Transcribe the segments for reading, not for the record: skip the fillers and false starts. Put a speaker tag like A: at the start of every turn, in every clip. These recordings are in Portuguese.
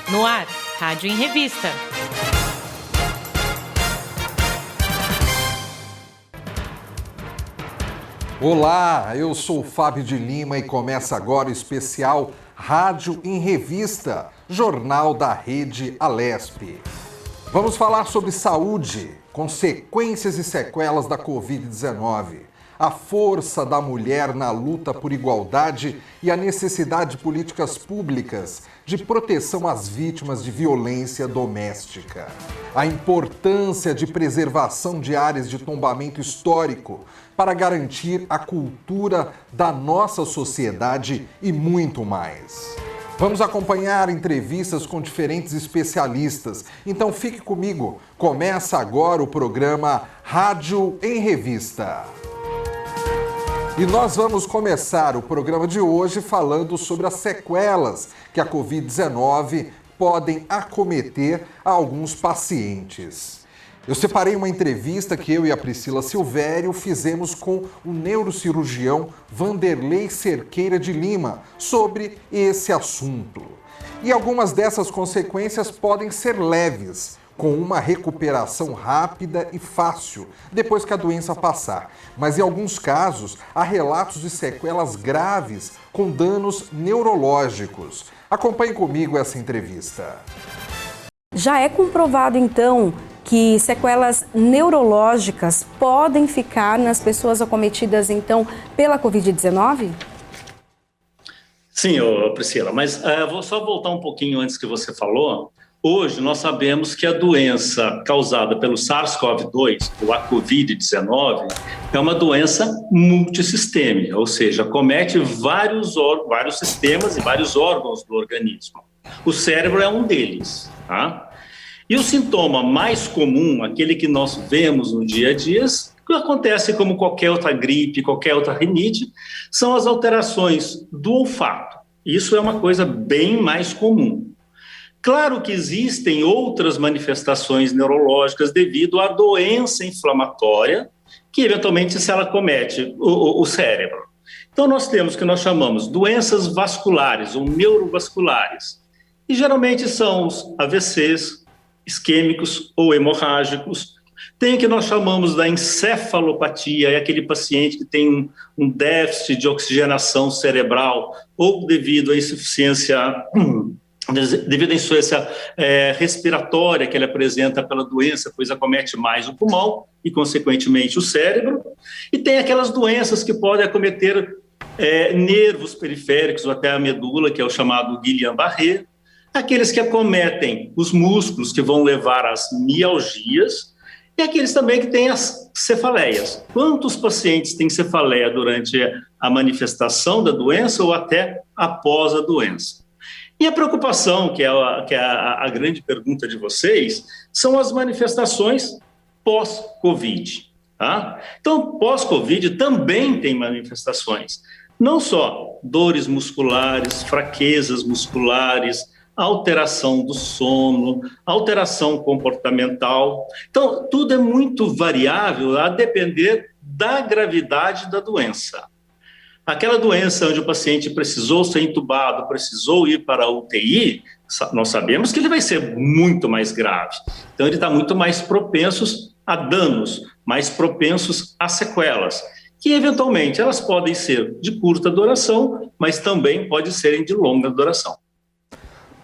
A: No ar, Rádio em Revista.
B: Olá, eu sou o Fábio de Lima e começa agora o especial Rádio em Revista, jornal da rede Alesp. Vamos falar sobre saúde, consequências e sequelas da Covid-19, a força da mulher na luta por igualdade e a necessidade de políticas públicas de proteção às vítimas de violência doméstica, a importância de preservação de áreas de tombamento histórico para garantir a cultura da nossa sociedade e muito mais. Vamos acompanhar entrevistas com diferentes especialistas. Então fique comigo. Começa agora o programa Rádio em Revista. E nós vamos começar o programa de hoje falando sobre as sequelas que a Covid-19 podem acometer a alguns pacientes. Eu separei uma entrevista que eu e a Priscila Silvério fizemos com o neurocirurgião Vanderlei Cerqueira de Lima sobre esse assunto. E algumas dessas consequências podem ser leves, com uma recuperação rápida e fácil depois que a doença passar. Mas em alguns casos, há relatos de sequelas graves com danos neurológicos. Acompanhe comigo essa entrevista.
C: Já é comprovado, então, que sequelas neurológicas podem ficar nas pessoas acometidas, então, pela Covid-19?
D: Sim, Priscila, mas vou só voltar um pouquinho antes que você falou. Hoje, nós sabemos que a doença causada pelo SARS-CoV-2, ou a Covid-19, é uma doença multissistêmica, ou seja, comete vários sistemas e vários órgãos do organismo. O cérebro é um deles, tá? E o sintoma mais comum, aquele que nós vemos no dia a dia, que acontece como qualquer outra gripe, qualquer outra rinite, são as alterações do olfato. Isso é uma coisa bem mais comum. Claro que existem outras manifestações neurológicas devido à doença inflamatória, que eventualmente se ela comete o cérebro. Então nós temos o que nós chamamos doenças vasculares ou neurovasculares, e geralmente são os AVCs, isquêmicos ou hemorrágicos. Tem o que nós chamamos da encefalopatia, é aquele paciente que tem um déficit de oxigenação cerebral ou devido à insuficiência respiratória que ele apresenta pela doença, pois acomete mais o pulmão e, consequentemente, o cérebro. E tem aquelas doenças que podem acometer nervos periféricos ou até a medula, que é o chamado Guillain-Barré, aqueles que acometem os músculos, que vão levar às mialgias, e aqueles também que têm as cefaleias. Quantos pacientes têm cefaleia durante a manifestação da doença ou até após a doença? E a preocupação, que é a grande pergunta de vocês, são as manifestações pós-Covid. Tá? Então, pós-Covid também tem manifestações. Não só dores musculares, fraquezas musculares, alteração do sono, alteração comportamental. Então, tudo é muito variável a depender da gravidade da doença. Aquela doença onde o paciente precisou ser entubado, precisou ir para a UTI, nós sabemos que ele vai ser muito mais grave. Então, ele está muito mais propenso a danos, mais propensos a sequelas, que eventualmente elas podem ser de curta duração, mas também podem serem de longa duração.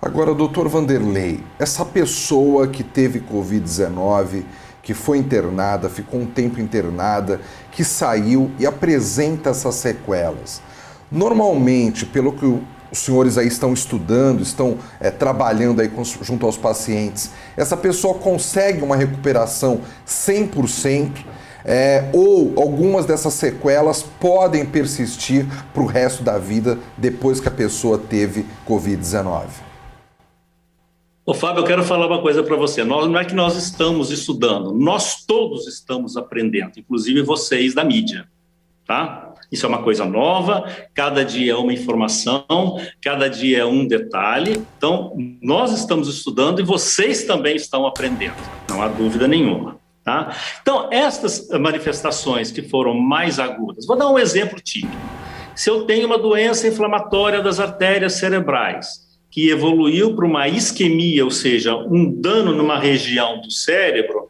B: Agora, doutor Vanderlei, essa pessoa que teve Covid-19, que foi internada, ficou um tempo internada, que saiu e apresenta essas sequelas. Normalmente, pelo que os senhores aí estão estudando, estão trabalhando aí junto aos pacientes, essa pessoa consegue uma recuperação 100%, ou algumas dessas sequelas podem persistir para o resto da vida depois que a pessoa teve Covid-19?
D: Ô Fábio, eu quero falar uma coisa para você. Não é que nós estamos estudando, nós todos estamos aprendendo, inclusive vocês da mídia, tá? Isso é uma coisa nova, cada dia é uma informação, cada dia é um detalhe. Então, nós estamos estudando e vocês também estão aprendendo, não há dúvida nenhuma. Tá? Então, estas manifestações que foram mais agudas, vou dar um exemplo típico. Se eu tenho uma doença inflamatória das artérias cerebrais, que evoluiu para uma isquemia, ou seja, um dano numa região do cérebro,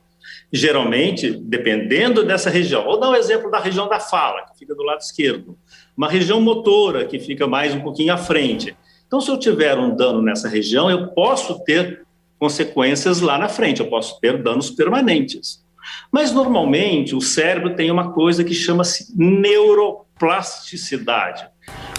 D: geralmente, dependendo dessa região, vou dar um exemplo da região da fala, que fica do lado esquerdo, uma região motora, que fica mais um pouquinho à frente. Então, se eu tiver um dano nessa região, eu posso ter consequências lá na frente, eu posso ter danos permanentes. Mas, normalmente, o cérebro tem uma coisa que chama-se neuroplasticidade.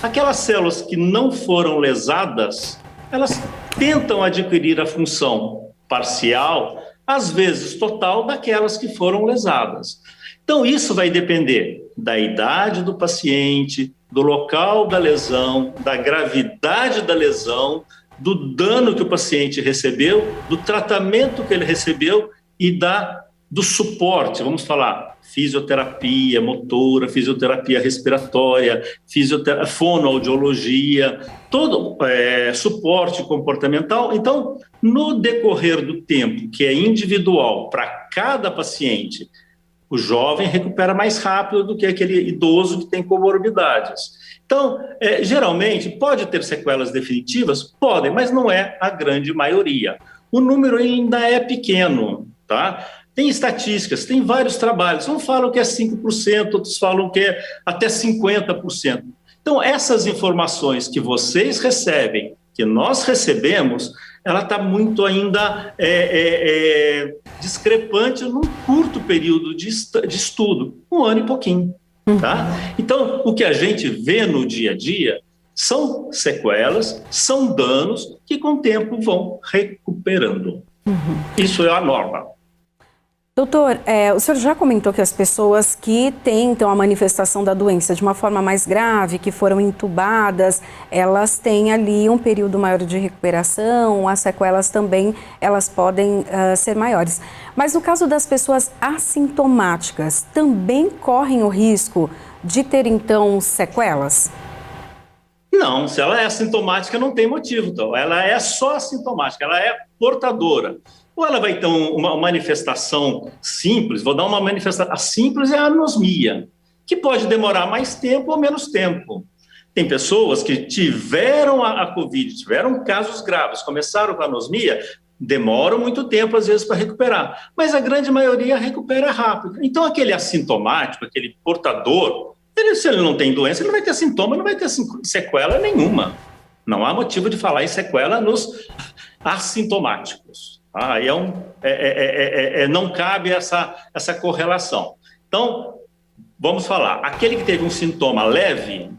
D: Aquelas células que não foram lesadas, elas tentam adquirir a função parcial, às vezes total, daquelas que foram lesadas. Então, isso vai depender da idade do paciente, do local da lesão, da gravidade da lesão, do dano que o paciente recebeu, do tratamento que ele recebeu e do suporte, vamos falar, fisioterapia motora, fisioterapia respiratória, fonoaudiologia, todo suporte comportamental. Então, no decorrer do tempo, que é individual para cada paciente, o jovem recupera mais rápido do que aquele idoso que tem comorbidades. Então, geralmente, pode ter sequelas definitivas? Podem, mas não é a grande maioria. O número ainda é pequeno, tá? Tem estatísticas, tem vários trabalhos. Uns falam que é 5%, outros falam que é até 50%. Então, essas informações que vocês recebem, que nós recebemos, ela está muito ainda discrepante num curto período de estudo, 1 ano e pouquinho. Tá? Então, o que a gente vê no dia a dia são sequelas, são danos que com o tempo vão recuperando. Isso é a norma.
C: Doutor, o senhor já comentou que as pessoas que têm, então, a manifestação da doença de uma forma mais grave, que foram entubadas, elas têm ali um período maior de recuperação, as sequelas também, elas podem ser maiores. Mas no caso das pessoas assintomáticas, também correm o risco de ter, então, sequelas?
D: Não, se ela é assintomática, não tem motivo. Então. Ela é só assintomática, ela é portadora. Ou ela vai ter uma manifestação simples, vou dar uma manifestação. A simples é a anosmia, que pode demorar mais tempo ou menos tempo. Tem pessoas que tiveram a Covid, tiveram casos graves, começaram com a anosmia, demoram muito tempo, às vezes, para recuperar. Mas a grande maioria recupera rápido. Então, aquele assintomático, aquele portador, se ele não tem doença, ele não vai ter sintoma, não vai ter sequela nenhuma. Não há motivo de falar em sequela nos assintomáticos. Não cabe essa correlação. Então, vamos falar, aquele que teve um sintoma leve,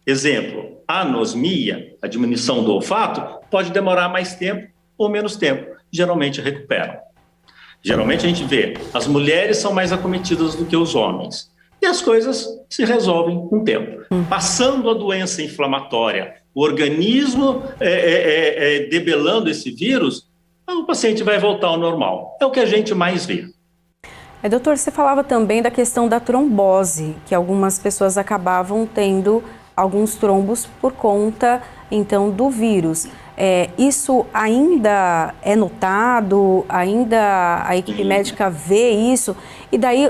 D: exemplo, a anosmia, a diminuição do olfato, pode demorar mais tempo ou menos tempo, geralmente recuperam. Geralmente a gente vê, as mulheres são mais acometidas do que os homens, e as coisas se resolvem com o tempo. Passando a doença inflamatória, o organismo debelando esse vírus, o paciente vai voltar ao normal. É o que a gente mais vê.
C: Doutor, você falava também da questão da trombose, que algumas pessoas acabavam tendo alguns trombos por conta, então, do vírus. Isso ainda é notado? Ainda a equipe médica vê isso? E daí,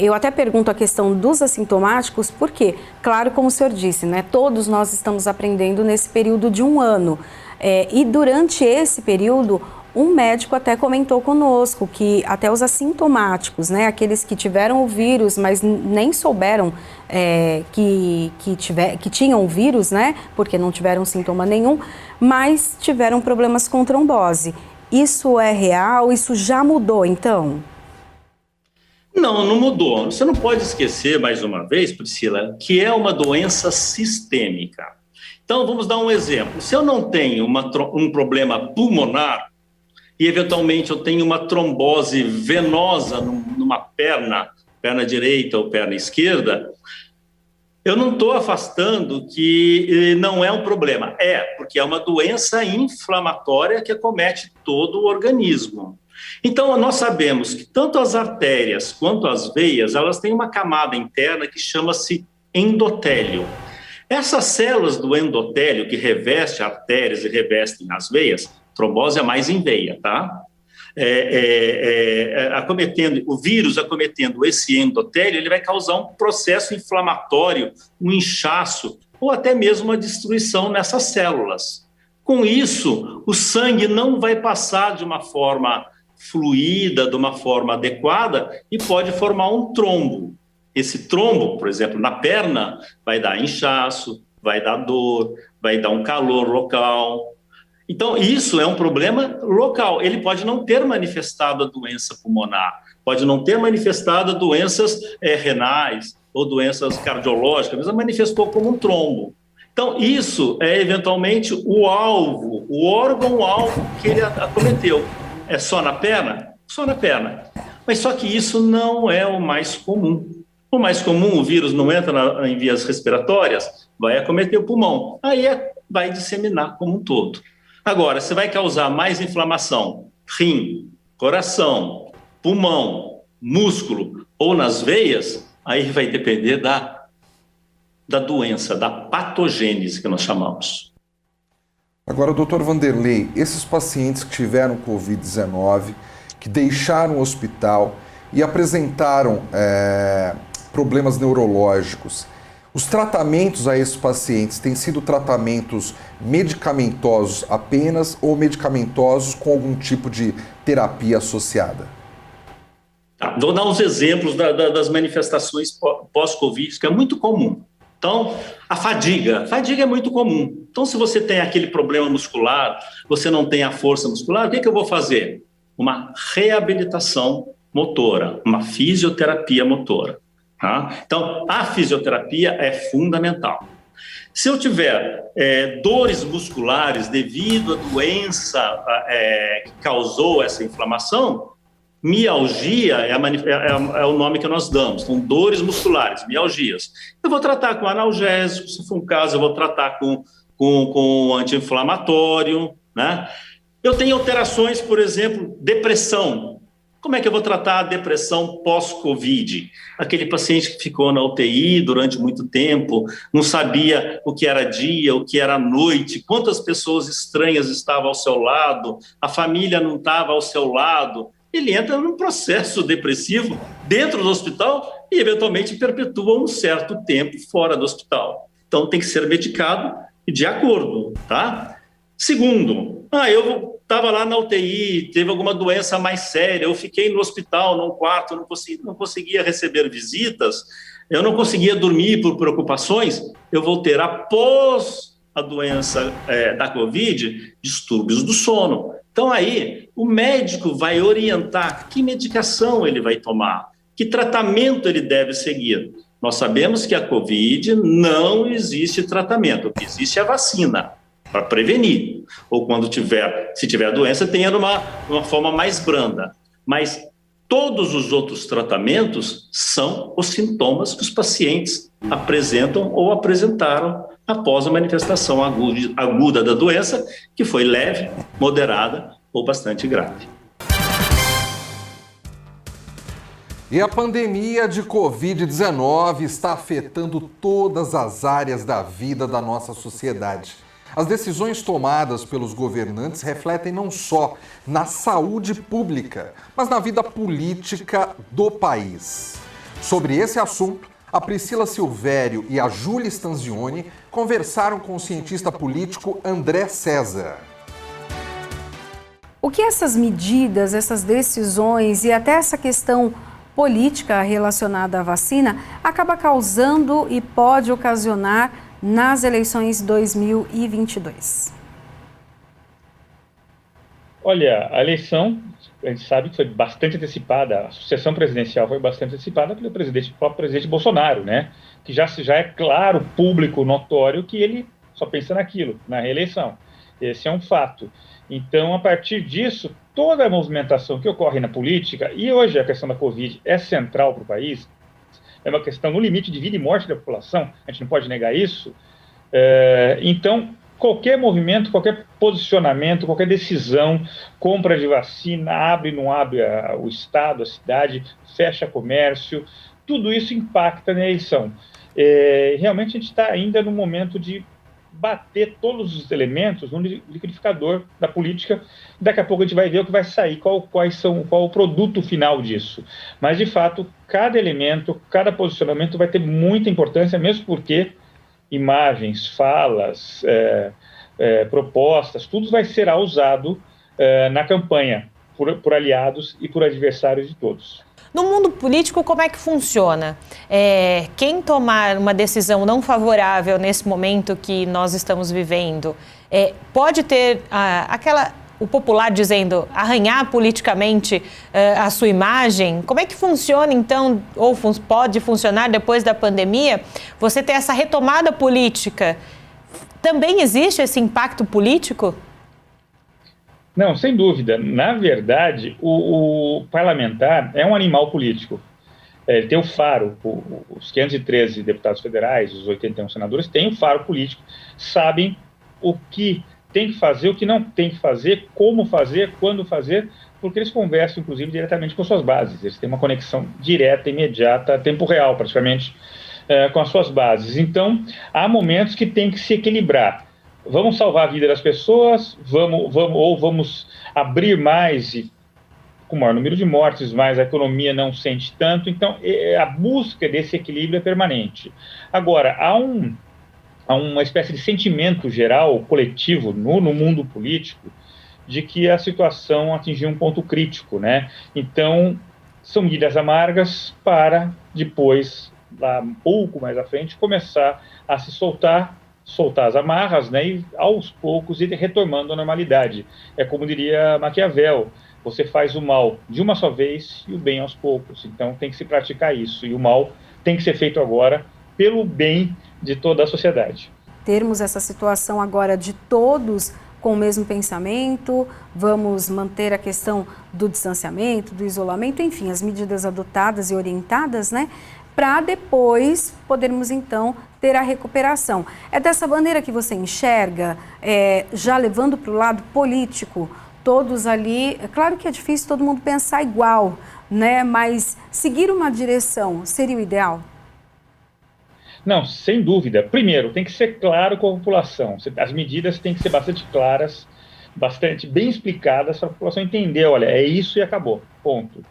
C: eu até pergunto a questão dos assintomáticos, porque, claro, como o senhor disse, né, todos nós estamos aprendendo nesse período de 1 ano. E durante esse período, um médico até comentou conosco que até os assintomáticos, né, aqueles que tiveram o vírus, mas nem souberam que tinham o vírus, né, porque não tiveram sintoma nenhum, mas tiveram problemas com trombose. Isso é real? Isso já mudou, então?
D: Não, não mudou. Você não pode esquecer, mais uma vez, Priscila, que é uma doença sistêmica. Então, vamos dar um exemplo. Se eu não tenho um problema pulmonar, e eventualmente eu tenho uma trombose venosa numa perna direita ou perna esquerda, eu não estou afastando que não é um problema. Porque é uma doença inflamatória que acomete todo o organismo. Então, nós sabemos que tanto as artérias quanto as veias, elas têm uma camada interna que chama-se endotélio. Essas células do endotélio que revestem artérias e revestem as veias, trombose é mais em veia, tá? O vírus acometendo esse endotélio, ele vai causar um processo inflamatório, um inchaço, ou até mesmo uma destruição nessas células. Com isso, o sangue não vai passar de uma forma fluida, de uma forma adequada, e pode formar um trombo. Esse trombo, por exemplo, na perna, vai dar inchaço, vai dar dor, vai dar um calor local. Então, isso é um problema local. Ele pode não ter manifestado a doença pulmonar, pode não ter manifestado doenças renais ou doenças cardiológicas, mas manifestou como um trombo. Então, isso é, eventualmente, o alvo, o órgão-alvo que ele acometeu. É só na perna? Só na perna. Mas só que isso não é o mais comum. O mais comum, o vírus não entra em vias respiratórias, vai acometer o pulmão. Aí vai disseminar como um todo. Agora, se vai causar mais inflamação, rim, coração, pulmão, músculo ou nas veias, aí vai depender da doença, da patogênese que nós chamamos.
B: Agora, doutor Vanderlei, esses pacientes que tiveram Covid-19, que deixaram o hospital e apresentaram problemas neurológicos, os tratamentos a esses pacientes têm sido tratamentos medicamentosos apenas ou medicamentosos com algum tipo de terapia associada?
D: Vou dar uns exemplos das manifestações pós-Covid, que é muito comum. Então, a fadiga é muito comum. Então, se você tem aquele problema muscular, você não tem a força muscular, o que eu vou fazer? Uma reabilitação motora, uma fisioterapia motora. Tá? Então, a fisioterapia é fundamental. Se eu tiver dores musculares devido à doença que causou essa inflamação, mialgia é o nome que nós damos, são dores musculares, mialgias. Eu vou tratar com analgésico, se for um caso, eu vou tratar com anti-inflamatório, né? Eu tenho alterações, por exemplo, depressão. Como é que eu vou tratar a depressão pós-Covid? Aquele paciente que ficou na UTI durante muito tempo, não sabia o que era dia, o que era noite, quantas pessoas estranhas estavam ao seu lado, a família não estava ao seu lado. Ele entra num processo depressivo dentro do hospital e, eventualmente, perpetua um certo tempo fora do hospital. Então, tem que ser medicado e de acordo, tá? Segundo, eu estava lá na UTI, teve alguma doença mais séria, eu fiquei no hospital, num quarto, não conseguia receber visitas, eu não conseguia dormir por preocupações, eu vou ter, após a doença da Covid, distúrbios do sono. Então, aí, o médico vai orientar que medicação ele vai tomar, que tratamento ele deve seguir. Nós sabemos que a Covid não existe tratamento, o que existe é a vacina para prevenir. Ou se tiver a doença, tenha uma forma mais branda. Mas todos os outros tratamentos são os sintomas que os pacientes apresentam ou apresentaram após a manifestação aguda da doença, que foi leve, moderada ou bastante grave.
B: E a pandemia de Covid-19 está afetando todas as áreas da vida da nossa sociedade. As decisões tomadas pelos governantes refletem não só na saúde pública, mas na vida política do país. Sobre esse assunto, a Priscila Silvério e a Júlia Stanzioni conversaram com o cientista político André César.
C: O que essas medidas, essas decisões e até essa questão política relacionada à vacina acaba causando e pode ocasionar nas eleições 2022?
E: Olha, a eleição, a gente sabe que foi bastante antecipada, a sucessão presidencial foi bastante antecipada pelo próprio presidente Bolsonaro, né? Que já é claro, público, notório, que ele só pensa naquilo, na reeleição. Esse é um fato. Então, a partir disso, toda a movimentação que ocorre na política, e hoje a questão da Covid é central para o país, é uma questão no limite de vida e morte da população, a gente não pode negar isso. Então, qualquer movimento, qualquer posicionamento, qualquer decisão, compra de vacina, abre, não abre o estado, a cidade, fecha comércio, tudo isso impacta na eleição. Realmente a gente está ainda no momento de bater todos os elementos no liquidificador da política. Daqui a pouco a gente vai ver o que vai sair, qual o produto final disso. Mas, de fato, cada elemento, cada posicionamento vai ter muita importância, mesmo porque imagens, falas, propostas, tudo será usado na campanha por aliados e por adversários de todos.
A: No mundo político, como é que funciona? Quem tomar uma decisão não favorável nesse momento que nós estamos vivendo, pode ter o popular dizendo, arranhar politicamente a sua imagem? Como é que funciona, então, ou pode funcionar depois da pandemia, você ter essa retomada política? Também existe esse impacto político?
E: Não, sem dúvida. Na verdade, o parlamentar é um animal político. Ele tem o faro, os 513 deputados federais, os 81 senadores, têm o faro político, sabem o que tem que fazer, o que não tem que fazer, como fazer, quando fazer, porque eles conversam, inclusive, diretamente com suas bases. Eles têm uma conexão direta, imediata, a tempo real, praticamente, com as suas bases. Então, há momentos que tem que se equilibrar. Vamos salvar a vida das pessoas, vamos abrir mais e com maior número de mortes, mas a economia não sente tanto. Então, a busca desse equilíbrio é permanente. Agora, há uma espécie de sentimento geral, coletivo, no mundo político, de que a situação atingiu um ponto crítico, né? Então, são medidas amargas para depois, lá um pouco mais à frente, começar a se soltar as amarras, né, e aos poucos ir retomando a normalidade. É como diria Maquiavel, você faz o mal de uma só vez e o bem aos poucos. Então tem que se praticar isso, e o mal tem que ser feito agora pelo bem de toda a sociedade.
C: Termos essa situação agora de todos com o mesmo pensamento, vamos manter a questão do distanciamento, do isolamento, enfim, as medidas adotadas e orientadas, né, para depois podermos, então, ter a recuperação. É dessa maneira que você enxerga, já levando para o lado político, todos ali, é claro que é difícil todo mundo pensar igual, né, mas seguir uma direção seria o ideal?
E: Não, sem dúvida. Primeiro, tem que ser claro com a população. As medidas têm que ser bastante claras, bastante bem explicadas, para a população entender, olha, é isso e acabou, ponto.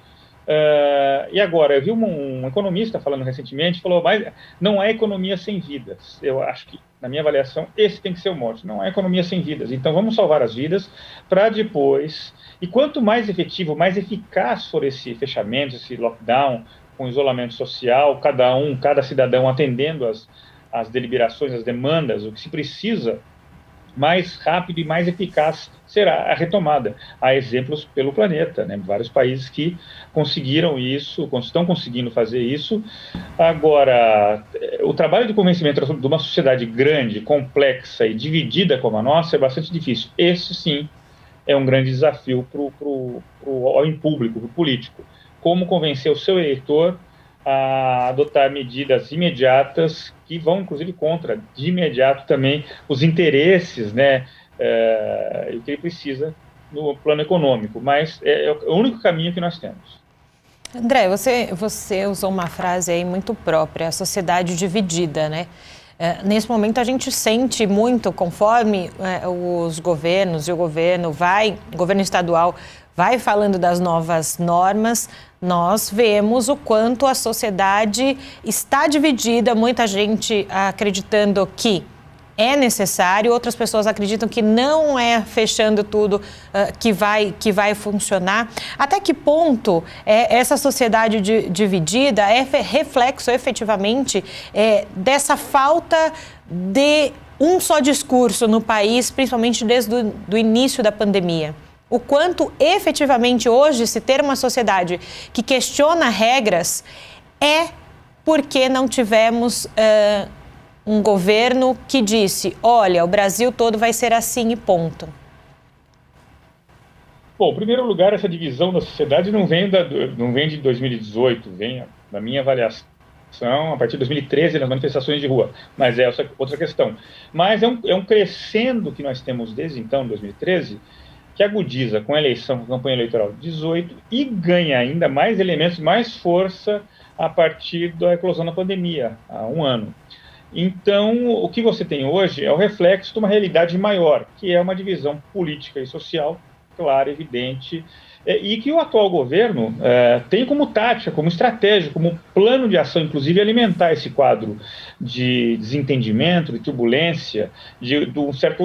E: E agora, eu vi um economista falando recentemente, falou, mas não há economia sem vidas. Eu acho que, na minha avaliação, esse tem que ser o mote, não há economia sem vidas. Então, vamos salvar as vidas para depois, e quanto mais efetivo, mais eficaz for esse fechamento, esse lockdown, com isolamento social, cada cidadão atendendo as deliberações, as demandas, o que se precisa, mais rápido e mais eficaz será a retomada. Há exemplos pelo planeta, né? Vários países que conseguiram isso, estão conseguindo fazer isso. Agora, o trabalho de convencimento de uma sociedade grande, complexa e dividida como a nossa é bastante difícil. Esse, sim, é um grande desafio para o homem público, para o político. Como convencer o seu eleitor a adotar medidas imediatas que vão, inclusive, contra, de imediato, também os interesses, né, e o que ele precisa no plano econômico. Mas é o único caminho que nós temos.
A: André, você usou uma frase aí muito própria, a sociedade dividida, né? Nesse momento a gente sente muito, conforme os governos e o governo estadual vai falando das novas normas, nós vemos o quanto a sociedade está dividida, muita gente acreditando que é necessário, outras pessoas acreditam que não é fechando tudo que vai funcionar. Até que ponto essa sociedade dividida é reflexo efetivamente dessa falta de um só discurso no país, principalmente desde o início da pandemia? O quanto efetivamente hoje se ter uma sociedade que questiona regras é porque não tivemos um governo que disse, olha, o Brasil todo vai ser assim e ponto.
E: Bom, em primeiro lugar, essa divisão da sociedade não vem de 2018, vem, na minha avaliação, a partir de 2013 nas manifestações de rua, mas é outra questão. Mas é um crescendo que nós temos desde então, 2013, que agudiza com a eleição, com a campanha eleitoral de 18 e ganha ainda mais elementos, mais força a partir da eclosão da pandemia, há um ano. Então, o que você tem hoje é o reflexo de uma realidade maior, que é uma divisão política e social clara, evidente, e que o atual governo tem como tática, como estratégia, como plano de ação, inclusive, alimentar esse quadro de desentendimento, de turbulência,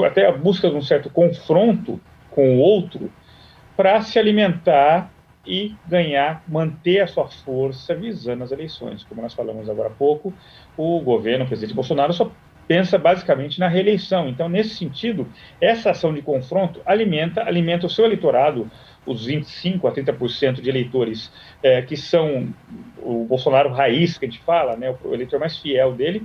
E: até a busca de um certo confronto com o outro, para se alimentar e ganhar, manter a sua força visando as eleições. Como nós falamos agora há pouco, o governo, o presidente Bolsonaro, só pensa basicamente na reeleição. Então, nesse sentido, essa ação de confronto alimenta o seu eleitorado, os 25% a 30% de eleitores que são o Bolsonaro raiz, que a gente fala, né, o eleitor mais fiel dele,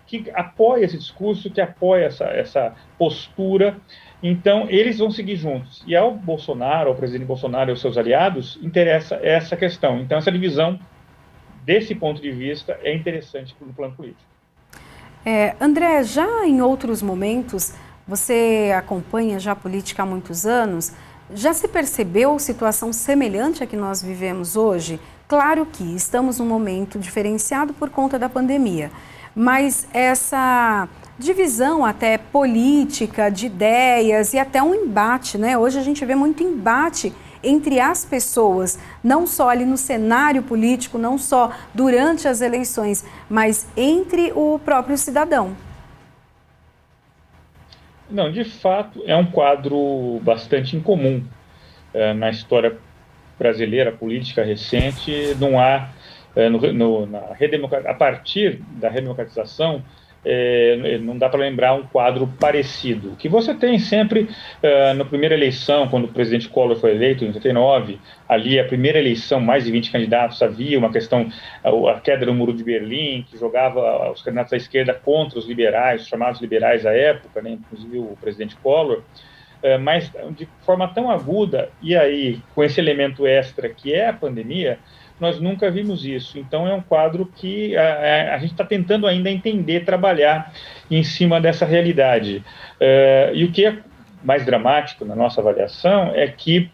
E: que apoia esse discurso, que apoia essa postura. Então, eles vão seguir juntos. E ao Bolsonaro, ao presidente Bolsonaro e aos seus aliados, interessa essa questão. Então, essa divisão, desse ponto de vista, é interessante no plano político.
C: André, já em outros momentos, você acompanha já a política há muitos anos, já se percebeu situação semelhante à que nós vivemos hoje? Claro que estamos num momento diferenciado por conta da pandemia, mas essa divisão até política, de ideias e até um embate, né? Hoje a gente vê muito embate entre as pessoas, não só ali no cenário político, não só durante as eleições, mas entre o próprio cidadão.
E: Não, de fato, é um quadro bastante incomum na história brasileira, política recente. Não há, a partir da redemocratização, não dá para lembrar um quadro parecido. O que você tem sempre na primeira eleição, quando o presidente Collor foi eleito, em 89, ali a primeira eleição, mais de 20 candidatos, havia uma questão, a queda do Muro de Berlim, que jogava os candidatos à esquerda contra os liberais, os chamados liberais à época, né, inclusive o presidente Collor, mas de forma tão aguda, e aí com esse elemento extra que é a pandemia, nós nunca vimos isso. Então, é um quadro que a gente está tentando ainda entender, trabalhar em cima dessa realidade. E o que é mais dramático na nossa avaliação é que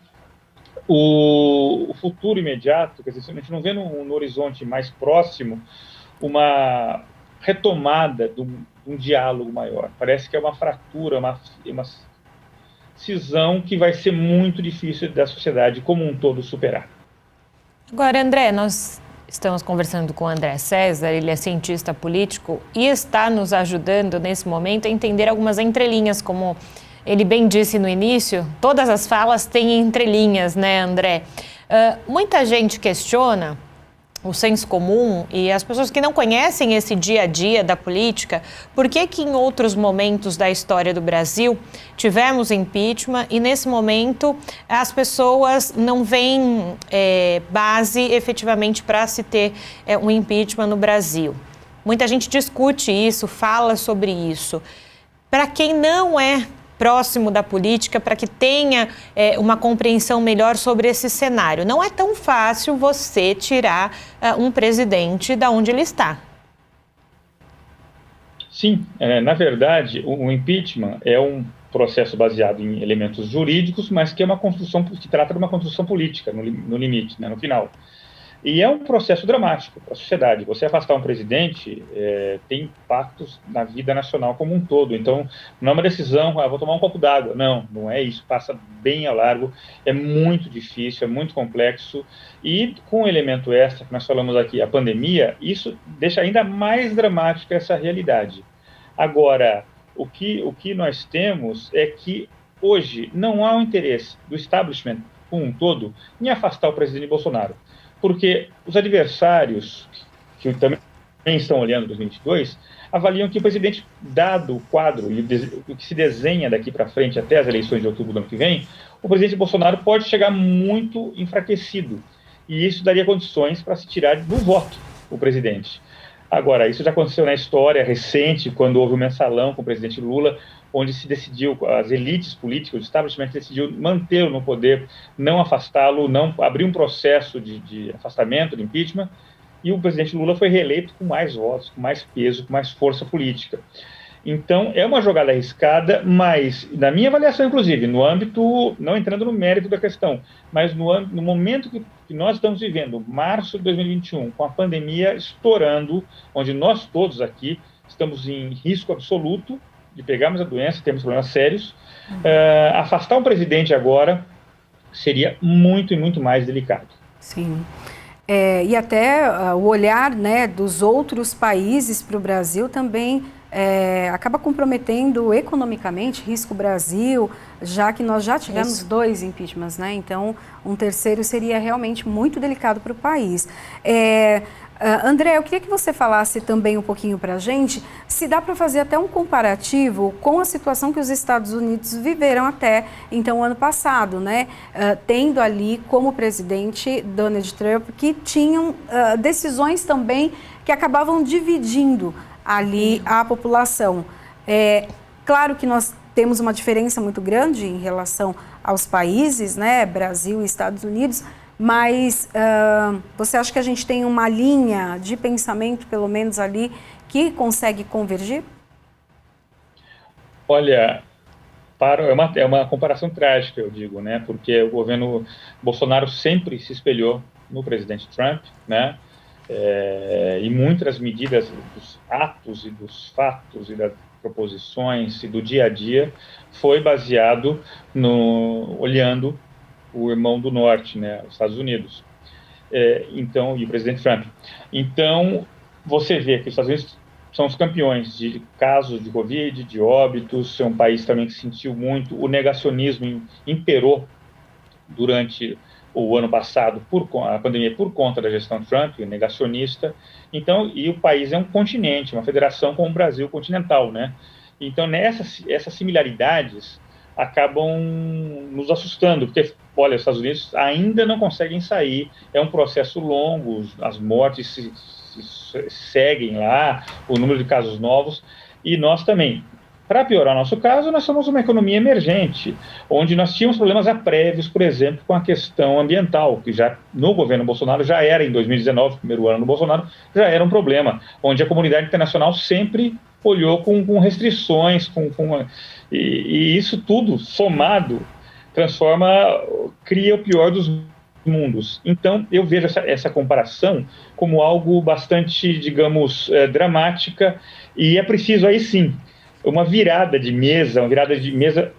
E: o futuro imediato, quer dizer, a gente não vê no horizonte mais próximo uma retomada de um diálogo maior. Parece que é uma fratura, uma cisão que vai ser muito difícil da sociedade como um todo superar.
A: Agora, André, nós estamos conversando com o André César, ele é cientista político e está nos ajudando nesse momento a entender algumas entrelinhas, como ele bem disse no início, todas as falas têm entrelinhas, né, André? Muita gente questiona o senso comum e as pessoas que não conhecem esse dia a dia da política, por que em outros momentos da história do Brasil tivemos impeachment e nesse momento as pessoas não veem base efetivamente para se ter um impeachment no Brasil. Muita gente discute isso, fala sobre isso. Para quem não é próximo da política, para que tenha uma compreensão melhor sobre esse cenário. Não é tão fácil você tirar um presidente da onde ele está.
E: Sim, na verdade, o impeachment é um processo baseado em elementos jurídicos, mas que é uma construção que trata de uma construção política no limite, né, no final. E é um processo dramático para a sociedade. Você afastar um presidente tem impactos na vida nacional como um todo. Então, não é uma decisão, vou tomar um copo d'água. Não, não é isso. Passa bem ao largo. É muito difícil, é muito complexo. E com o elemento extra que nós falamos aqui, a pandemia, isso deixa ainda mais dramática essa realidade. Agora, o que nós temos é que hoje não há um interesse do establishment como um todo em afastar o presidente Bolsonaro. Porque os adversários, que também estão olhando 2022, avaliam que o presidente, dado o quadro e o que se desenha daqui para frente até as eleições de outubro do ano que vem, o presidente Bolsonaro pode chegar muito enfraquecido. E isso daria condições para se tirar do voto o presidente. Agora, isso já aconteceu na história recente, quando houve o mensalão com o presidente Lula, onde se decidiu, as elites políticas, o establishment decidiu mantê-lo no poder, não afastá-lo, não abrir um processo de afastamento, de impeachment, e o presidente Lula foi reeleito com mais votos, com mais peso, com mais força política. Então, é uma jogada arriscada, mas, na minha avaliação, inclusive, no âmbito, não entrando no mérito da questão, mas no momento que nós estamos vivendo, março de 2021, com a pandemia estourando, onde nós todos aqui estamos em risco absoluto de pegarmos a doença, temos problemas sérios, afastar um presidente agora seria muito e muito mais delicado.
C: Sim. E até o olhar, né, dos outros países para o Brasil também acaba comprometendo economicamente, risco Brasil, já que nós já tivemos 2 impeachments, né? Então, um terceiro seria realmente muito delicado para o país. André, eu queria que você falasse também um pouquinho para a gente se dá para fazer até um comparativo com a situação que os Estados Unidos viveram até então ano passado, né? Tendo ali como presidente Donald Trump, que tinham decisões também que acabavam dividindo ali a população. Claro que nós temos uma diferença muito grande em relação aos países, né? Brasil e Estados Unidos. Mas você acha que a gente tem uma linha de pensamento, pelo menos ali, que consegue convergir?
E: Olha, é uma comparação trágica, eu digo, né? Porque o governo Bolsonaro sempre se espelhou no presidente Trump, né? E muitas medidas dos atos e dos fatos e das proposições e do dia a dia foi baseado olhando o irmão do norte, né, os Estados Unidos, e o presidente Trump. Então, você vê que os Estados Unidos são os campeões de casos de Covid, de óbitos, é um país também que sentiu muito, o negacionismo imperou durante o ano passado, a pandemia, por conta da gestão Trump, negacionista. Então, e o país é um continente, uma federação com o Brasil continental, né? Então, essas similaridades acabam nos assustando, porque, olha, os Estados Unidos ainda não conseguem sair, é um processo longo, as mortes se seguem lá, o número de casos novos, e nós também. Para piorar o nosso caso, nós somos uma economia emergente, onde nós tínhamos problemas prévios, por exemplo, com a questão ambiental, que já no governo Bolsonaro já era, em 2019, primeiro ano do Bolsonaro, já era um problema, onde a comunidade internacional sempre olhou com restrições, e isso tudo somado cria o pior dos mundos. Então, eu vejo essa comparação como algo bastante, digamos, dramática, e é preciso aí sim uma virada de mesa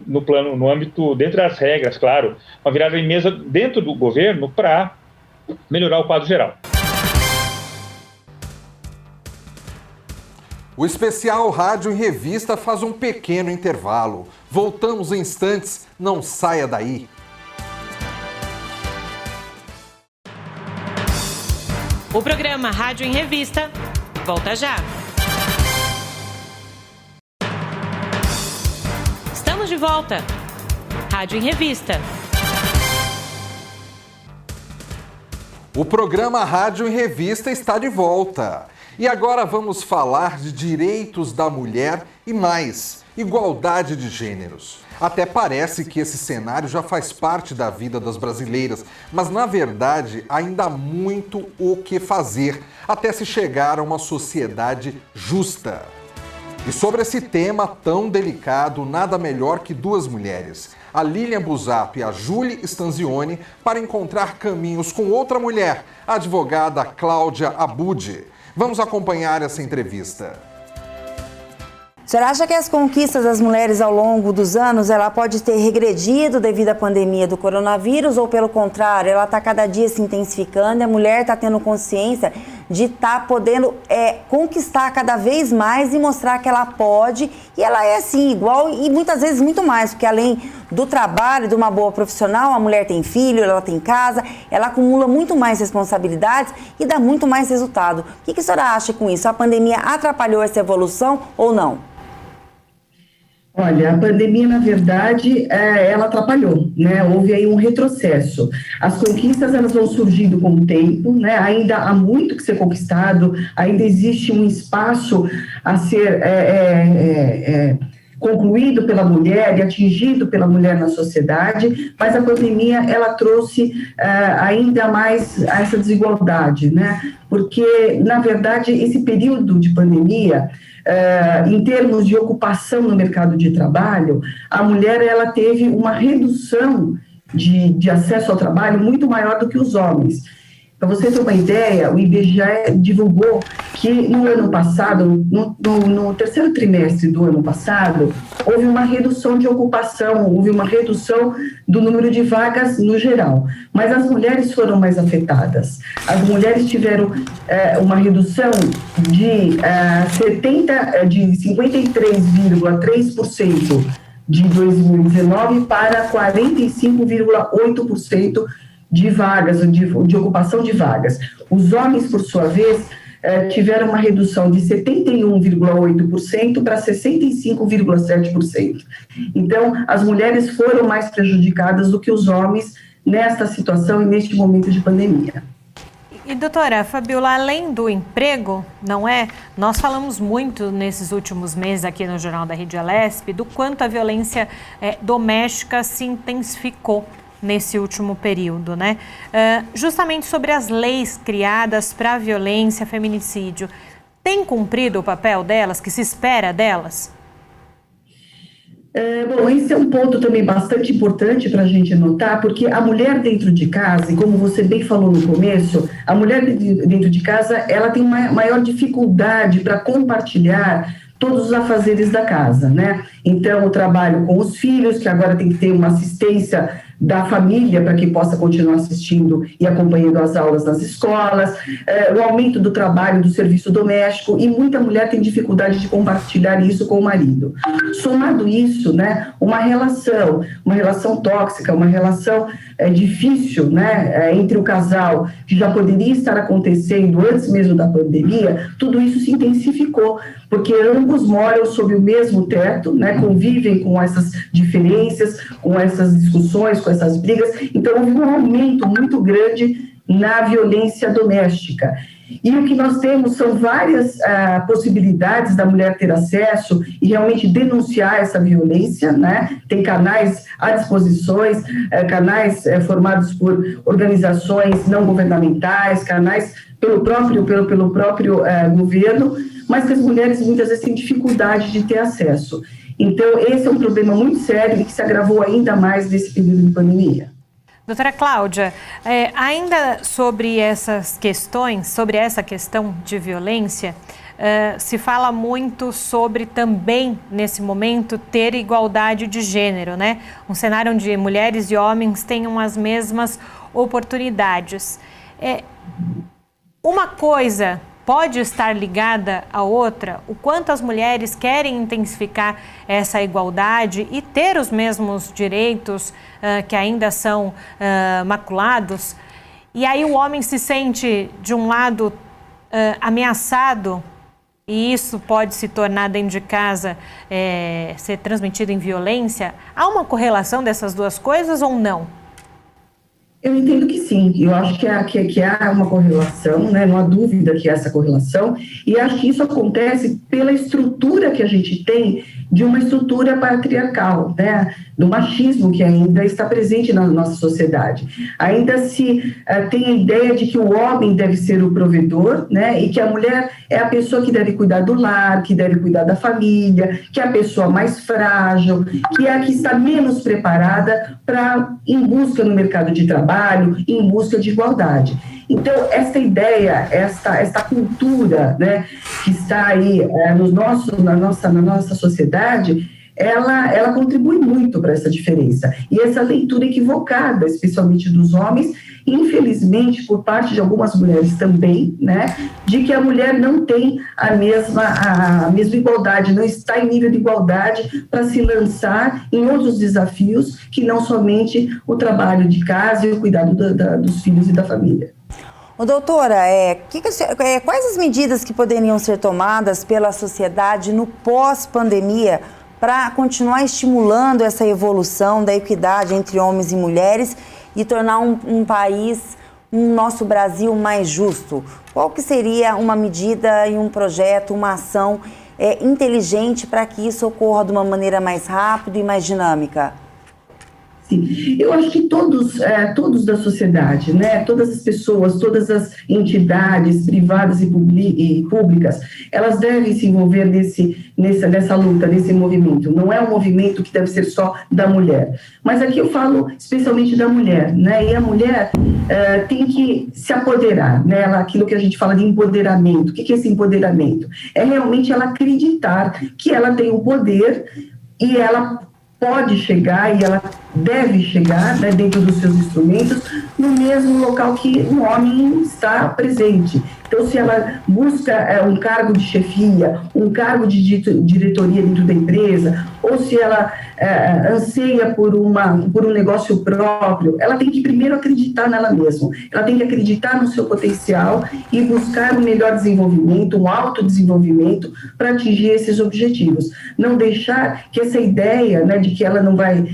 E: no âmbito, dentro das regras, claro, uma virada de mesa dentro do governo para melhorar o quadro geral.
B: O especial Rádio em Revista faz um pequeno intervalo. Voltamos em instantes, não saia daí.
A: O programa Rádio em Revista volta já. Estamos de volta. Rádio em Revista.
B: O programa Rádio em Revista está de volta. E agora vamos falar de direitos da mulher e mais, igualdade de gêneros. Até parece que esse cenário já faz parte da vida das brasileiras, mas na verdade ainda há muito o que fazer até se chegar a uma sociedade justa. E sobre esse tema tão delicado, nada melhor que 2 mulheres, a Lilian Busato e a Julie Stanzioni, para encontrar caminhos com outra mulher, a advogada Cláudia Abud. Vamos acompanhar essa entrevista.
F: A senhora acha que as conquistas das mulheres ao longo dos anos, ela pode ter regredido devido à pandemia do coronavírus ou, pelo contrário, ela está cada dia se intensificando e a mulher está tendo consciência de estar podendo conquistar cada vez mais e mostrar que ela pode, e ela é assim, igual e muitas vezes muito mais, porque além do trabalho, de uma boa profissional, a mulher tem filho, ela tem casa, ela acumula muito mais responsabilidades e dá muito mais resultado. O que a senhora acha com isso? A pandemia atrapalhou essa evolução ou não?
G: Olha, a pandemia, na verdade, ela atrapalhou, né? Houve aí um retrocesso. As conquistas, elas vão surgindo com o tempo, né? Ainda há muito que ser conquistado, ainda existe um espaço a ser concluído pela mulher e atingido pela mulher na sociedade, mas a pandemia, ela trouxe ainda mais essa desigualdade, né? Porque, na verdade, esse período de pandemia, em termos de ocupação no mercado de trabalho, a mulher ela teve uma redução de acesso ao trabalho muito maior do que os homens. Para você ter uma ideia, o IBGE divulgou que no ano passado, no terceiro trimestre do ano passado, houve uma redução de ocupação, houve uma redução do número de vagas no geral, mas as mulheres foram mais afetadas. As mulheres tiveram uma redução de 53,3% de 2019 para 45,8% de vagas, de ocupação de vagas. Os homens, por sua vez, tiveram uma redução de 71,8% para 65,7%. Então, as mulheres foram mais prejudicadas do que os homens nesta situação e neste momento de pandemia.
A: E doutora Fabiola, além do emprego, não é? Nós falamos muito nesses últimos meses aqui no Jornal da Rede Alesp do quanto a violência doméstica se intensificou nesse último período, né? Justamente sobre as leis criadas para a violência, feminicídio, tem cumprido o papel delas, que se espera delas?
G: Bom, esse é um ponto também bastante importante para a gente notar, porque a mulher dentro de casa, e como você bem falou no começo, a mulher dentro de casa, ela tem uma maior dificuldade para compartilhar todos os afazeres da casa, né? Então, o trabalho com os filhos, que agora tem que ter uma assistência da família para que possa continuar assistindo e acompanhando as aulas nas escolas, o aumento do trabalho do serviço doméstico, e muita mulher tem dificuldade de compartilhar isso com o marido. Somado isso, né, uma relação tóxica, uma relação difícil, né, entre o casal, que já poderia estar acontecendo antes mesmo da pandemia, tudo isso se intensificou, porque ambos moram sob o mesmo teto, né, convivem com essas diferenças, com essas discussões, com essas brigas. Então, houve um aumento muito grande na violência doméstica. E o que nós temos são várias possibilidades da mulher ter acesso e realmente denunciar essa violência, né? Tem canais à disposição, canais formados por organizações não governamentais, canais pelo próprio governo, mas que as mulheres muitas vezes têm dificuldade de ter acesso. Então, esse é um problema muito sério e que se agravou ainda mais nesse período de pandemia.
A: Doutora Cláudia, ainda sobre essas questões, sobre essa questão de violência, se fala muito sobre também, nesse momento, ter igualdade de gênero, né? Um cenário onde mulheres e homens tenham as mesmas oportunidades. Uma coisa pode estar ligada à outra? O quanto as mulheres querem intensificar essa igualdade e ter os mesmos direitos que ainda são maculados? E aí o homem se sente, de um lado, ameaçado, e isso pode se tornar dentro de casa, ser transmitido em violência. Há uma correlação dessas duas coisas ou não?
G: Eu entendo que sim, eu acho que há uma correlação, né? Não há dúvida que há essa correlação, e acho que isso acontece pela estrutura que a gente tem, de uma estrutura patriarcal, né? Do machismo que ainda está presente na nossa sociedade. Ainda se tem a ideia de que o homem deve ser o provedor, né? E que a mulher é a pessoa que deve cuidar do lar, que deve cuidar da família, que é a pessoa mais frágil, que é a que está menos preparada em busca no mercado de trabalho, em busca de igualdade. Então, esta ideia, esta cultura, né, que está aí na nossa sociedade, ela contribui muito para essa diferença. E essa leitura equivocada, especialmente dos homens, infelizmente, por parte de algumas mulheres também, né, de que a mulher não tem a mesma igualdade, não está em nível de igualdade para se lançar em outros desafios que não somente o trabalho de casa e o cuidado dos filhos e da família.
F: Doutora, quais as medidas que poderiam ser tomadas pela sociedade no pós-pandemia para continuar estimulando essa evolução da equidade entre homens e mulheres e tornar um país, nosso Brasil, mais justo? Qual que seria uma medida e um projeto, uma ação inteligente para que isso ocorra de uma maneira mais rápida e mais dinâmica?
G: Eu acho que todos da sociedade, né, todas as pessoas, todas as entidades privadas e públicas, elas devem se envolver nessa luta, nesse movimento. Não é um movimento que deve ser só da mulher. Mas aqui eu falo especialmente da mulher, né, e a mulher tem que se apoderar, né, aquilo que a gente fala de empoderamento. O que é esse empoderamento? É realmente ela acreditar que ela tem o poder e ela pode chegar e ela deve chegar, né, dentro dos seus instrumentos, no mesmo local que o homem está presente. Então, se ela busca um cargo de chefia, um cargo de diretoria dentro da empresa, ou se ela anseia por um negócio próprio, ela tem que primeiro acreditar nela mesma. Ela tem que acreditar no seu potencial e buscar um melhor desenvolvimento, um autodesenvolvimento para atingir esses objetivos. Não deixar que essa ideia, né, de que ela não vai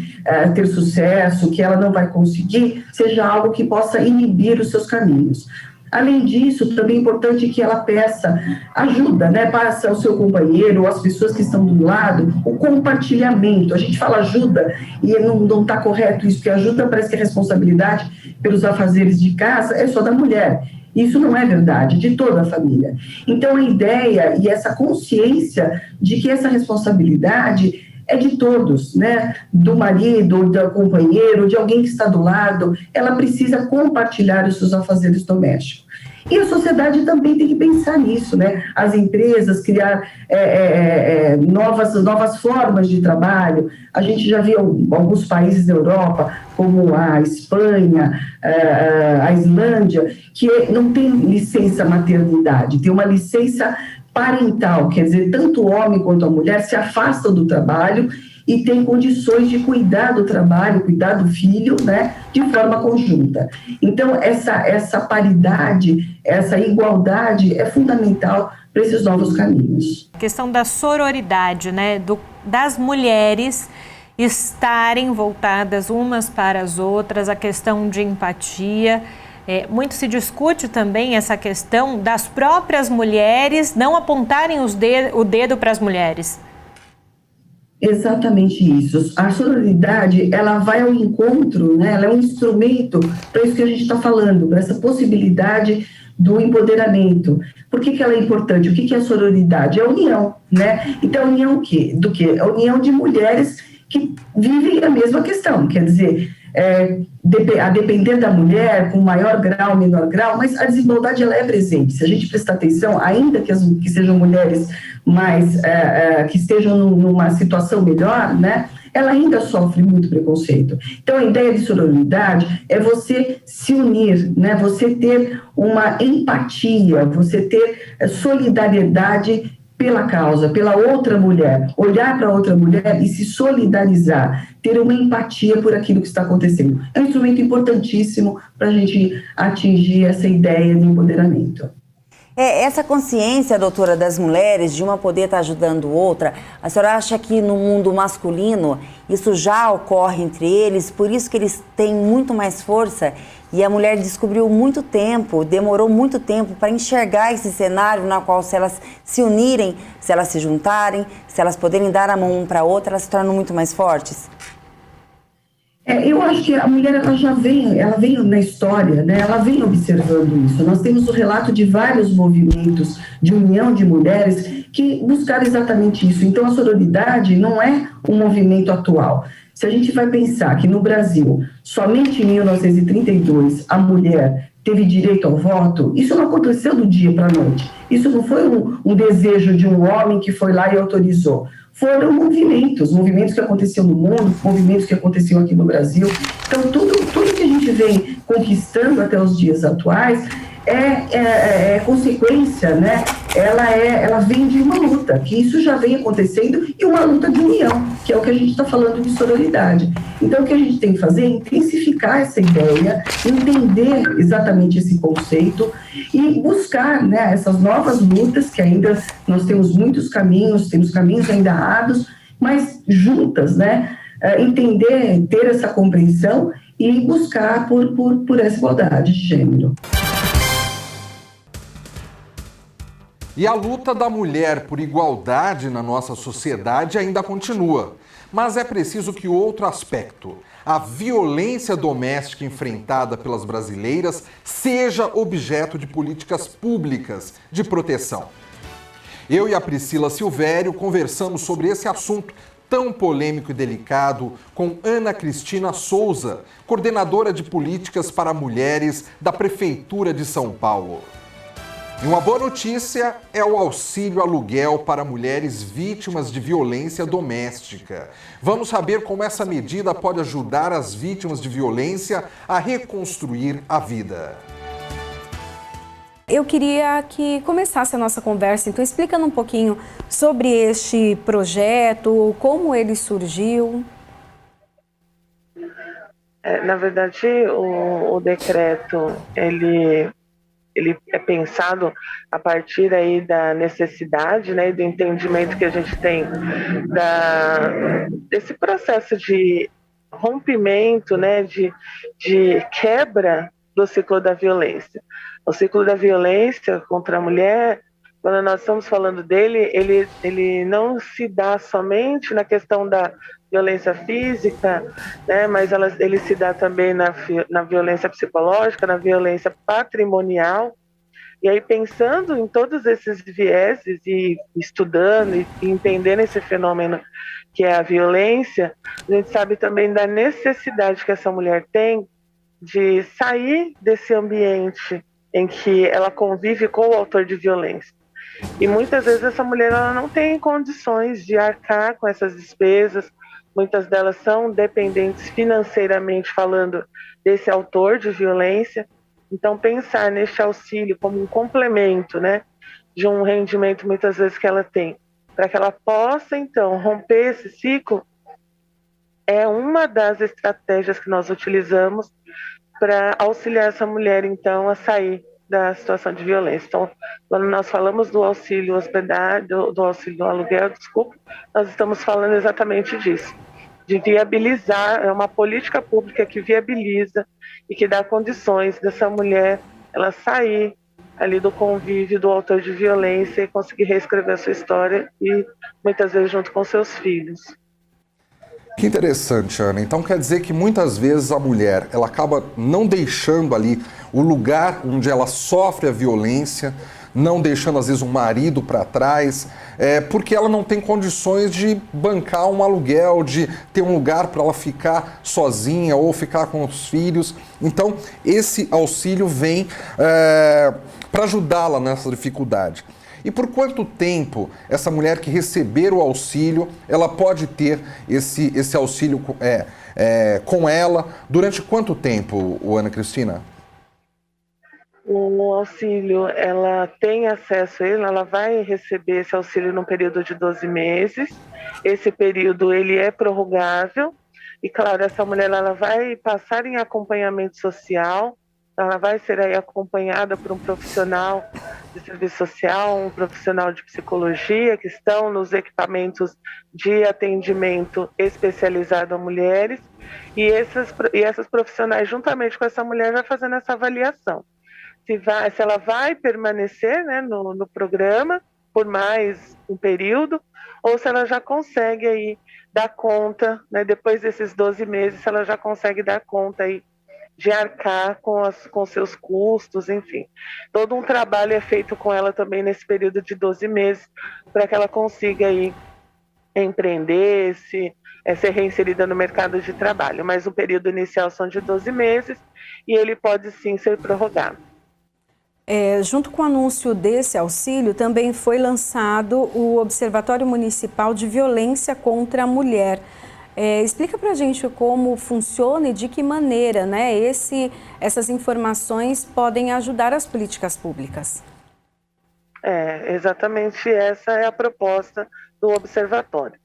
G: ter sucesso, que ela não vai conseguir, seja algo que possa inibir os seus caminhos. Além disso, também é importante que ela peça ajuda, né, para o seu companheiro ou as pessoas que estão do lado, o compartilhamento. A gente fala ajuda e não está correto isso, porque ajuda parece que a responsabilidade pelos afazeres de casa é só da mulher. Isso não é verdade, de toda a família. Então, a ideia e essa consciência de que essa responsabilidade é de todos, né? Do marido, do companheiro, de alguém que está do lado, ela precisa compartilhar os seus afazeres domésticos. E a sociedade também tem que pensar nisso, né? As empresas criar novas formas de trabalho. A gente já viu alguns países da Europa, como a Espanha, a Islândia, que não tem licença maternidade, tem uma licença parental, quer dizer, tanto o homem quanto a mulher se afastam do trabalho e têm condições de cuidar do trabalho, cuidar do filho, né, de forma conjunta. Então, essa paridade, essa igualdade é fundamental para esses novos caminhos.
A: A questão da sororidade, né, das mulheres estarem voltadas umas para as outras, a questão de empatia. Muito se discute também essa questão das próprias mulheres não apontarem o dedo para as mulheres.
G: Exatamente isso. A sororidade, ela vai ao encontro, né? Ela é um instrumento para isso que a gente está falando, para essa possibilidade do empoderamento. Por que ela é importante? O que é a sororidade? É a união, né? Então, a união do quê? A união de mulheres que vivem a mesma questão, quer dizer, a depender da mulher, com maior grau, menor grau, mas a desigualdade ela é presente. Se a gente prestar atenção, ainda que sejam mulheres mais, que estejam numa situação melhor, né, ela ainda sofre muito preconceito. Então, a ideia de sororidade é você se unir, né, você ter uma empatia, você ter solidariedade pela causa, pela outra mulher, olhar para outra mulher e se solidarizar, ter uma empatia por aquilo que está acontecendo. É um instrumento importantíssimo para a gente atingir essa ideia de empoderamento.
F: Essa consciência, doutora, das mulheres, de uma poder estar ajudando outra, a senhora acha que no mundo masculino isso já ocorre entre eles, por isso que eles têm muito mais força? E a mulher descobriu muito tempo, demorou muito tempo para enxergar esse cenário na qual, se elas se unirem, se elas se juntarem, se elas poderem dar a mão uma para a outra, elas se tornam muito mais fortes?
G: Eu acho que a mulher ela vem na história, né? Ela vem observando isso. Nós temos o relato de vários movimentos de união de mulheres que buscaram exatamente isso. Então, a sororidade não é um movimento atual. Se a gente vai pensar que no Brasil, somente em 1932, a mulher teve direito ao voto, isso não aconteceu do dia para a noite. Isso não foi um desejo de um homem que foi lá e autorizou. Foram movimentos que aconteciam no mundo, movimentos que aconteciam aqui no Brasil. Então, tudo que a gente vem conquistando até os dias atuais é consequência, né? Ela vem de uma luta, que isso já vem acontecendo, e uma luta de união, que é o que a gente está falando de sororidade. Então, o que a gente tem que fazer é intensificar essa ideia, entender exatamente esse conceito e buscar, né, essas novas lutas, que ainda nós temos muitos caminhos, temos caminhos ainda árduos, mas juntas, né, entender, ter essa compreensão e buscar por essa igualdade de gênero.
B: E a luta da mulher por igualdade na nossa sociedade ainda continua. Mas é preciso que outro aspecto, a violência doméstica enfrentada pelas brasileiras, seja objeto de políticas públicas de proteção. Eu e a Priscila Silvério conversamos sobre esse assunto tão polêmico e delicado com Ana Cristina Souza, coordenadora de políticas para mulheres da Prefeitura de São Paulo. E uma boa notícia é o auxílio aluguel para mulheres vítimas de violência doméstica. Vamos saber como essa medida pode ajudar as vítimas de violência a reconstruir a vida.
C: Eu queria que começasse a nossa conversa, então explicando um pouquinho sobre este projeto, como ele surgiu.
H: Na verdade, o decreto, ele é pensado a partir aí da necessidade, né, do entendimento que a gente tem desse processo de rompimento, né, de quebra do ciclo da violência. O ciclo da violência contra a mulher, quando nós estamos falando dele, ele não se dá somente na questão da violência física, né, mas ele se dá também na violência psicológica, na violência patrimonial. E aí, pensando em todos esses vieses e estudando e entendendo esse fenômeno que é a violência, a gente sabe também da necessidade que essa mulher tem de sair desse ambiente em que ela convive com o autor de violência. E muitas vezes essa mulher ela não tem condições de arcar com essas despesas, muitas delas são dependentes financeiramente falando desse autor de violência. Então, pensar neste auxílio como um complemento, né, de um rendimento muitas vezes que ela tem, para que ela possa, então, romper esse ciclo, é uma das estratégias que nós utilizamos para auxiliar essa mulher, então, a sair da situação de violência. Então, quando nós falamos do auxílio hospedagem, do auxílio do aluguel, nós estamos falando exatamente disso, de viabilizar, é uma política pública que viabiliza e que dá condições dessa mulher ela sair ali do convívio do autor de violência e conseguir reescrever a sua história e muitas vezes junto com seus filhos.
B: Que interessante, Ana. Então quer dizer que muitas vezes a mulher ela acaba não deixando ali o lugar onde ela sofre a violência, não deixando às vezes um marido para trás, porque ela não tem condições de bancar um aluguel, de ter um lugar para ela ficar sozinha ou ficar com os filhos. Então esse auxílio vem para ajudá-la nessa dificuldade. E por quanto tempo essa mulher que receber o auxílio, ela pode ter esse auxílio com ela? Durante quanto tempo, Ana Cristina?
H: O auxílio, ela tem acesso a ele, ela vai receber esse auxílio num período de 12 meses. Esse período, ele é prorrogável. E, claro, essa mulher ela vai passar em acompanhamento social, ela vai ser aí acompanhada por um profissional de serviço social, um profissional de psicologia, que estão nos equipamentos de atendimento especializado a mulheres. E essas profissionais, juntamente com essa mulher, vai fazendo essa avaliação. Se ela vai permanecer, né, no programa por mais um período, ou se ela já consegue aí dar conta, né, depois desses 12 meses, se ela já consegue dar conta aí de arcar com seus custos, enfim. Todo um trabalho é feito com ela também nesse período de 12 meses, para que ela consiga aí empreender, ser reinserida no mercado de trabalho. Mas o período inicial são de 12 meses e ele pode sim ser prorrogado.
C: Junto com o anúncio desse auxílio, também foi lançado o Observatório Municipal de Violência contra a Mulher. Explica para a gente como funciona e de que maneira, né, essas informações podem ajudar as políticas públicas.
H: Exatamente essa é a proposta do Observatório.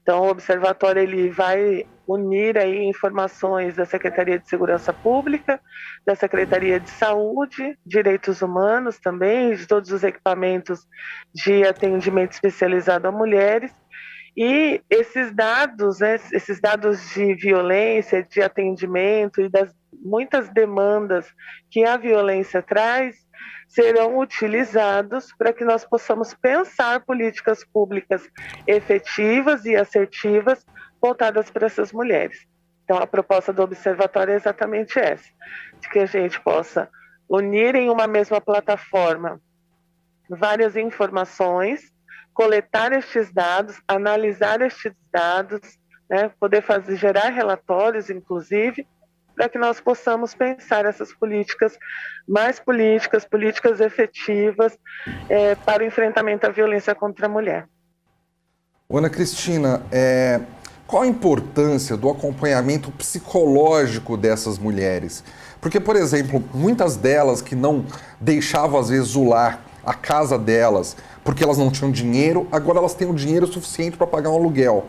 H: Então, o Observatório ele vai unir aí informações da Secretaria de Segurança Pública, da Secretaria de Saúde, Direitos Humanos também, de todos os equipamentos de atendimento especializado a mulheres. E esses dados, né, esses dados de violência, de atendimento e das muitas demandas que a violência traz, serão utilizados para que nós possamos pensar políticas públicas efetivas e assertivas voltadas para essas mulheres. Então, a proposta do observatório é exatamente essa, de que a gente possa unir em uma mesma plataforma várias informações, coletar estes dados, analisar estes dados, né, poder gerar relatórios, inclusive, para que nós possamos pensar essas políticas efetivas para o enfrentamento à violência contra a mulher.
B: Ana Cristina, qual a importância do acompanhamento psicológico dessas mulheres? Porque, por exemplo, muitas delas que não deixavam, às vezes, o lar, a casa delas, porque elas não tinham dinheiro, agora elas têm o dinheiro suficiente para pagar um aluguel.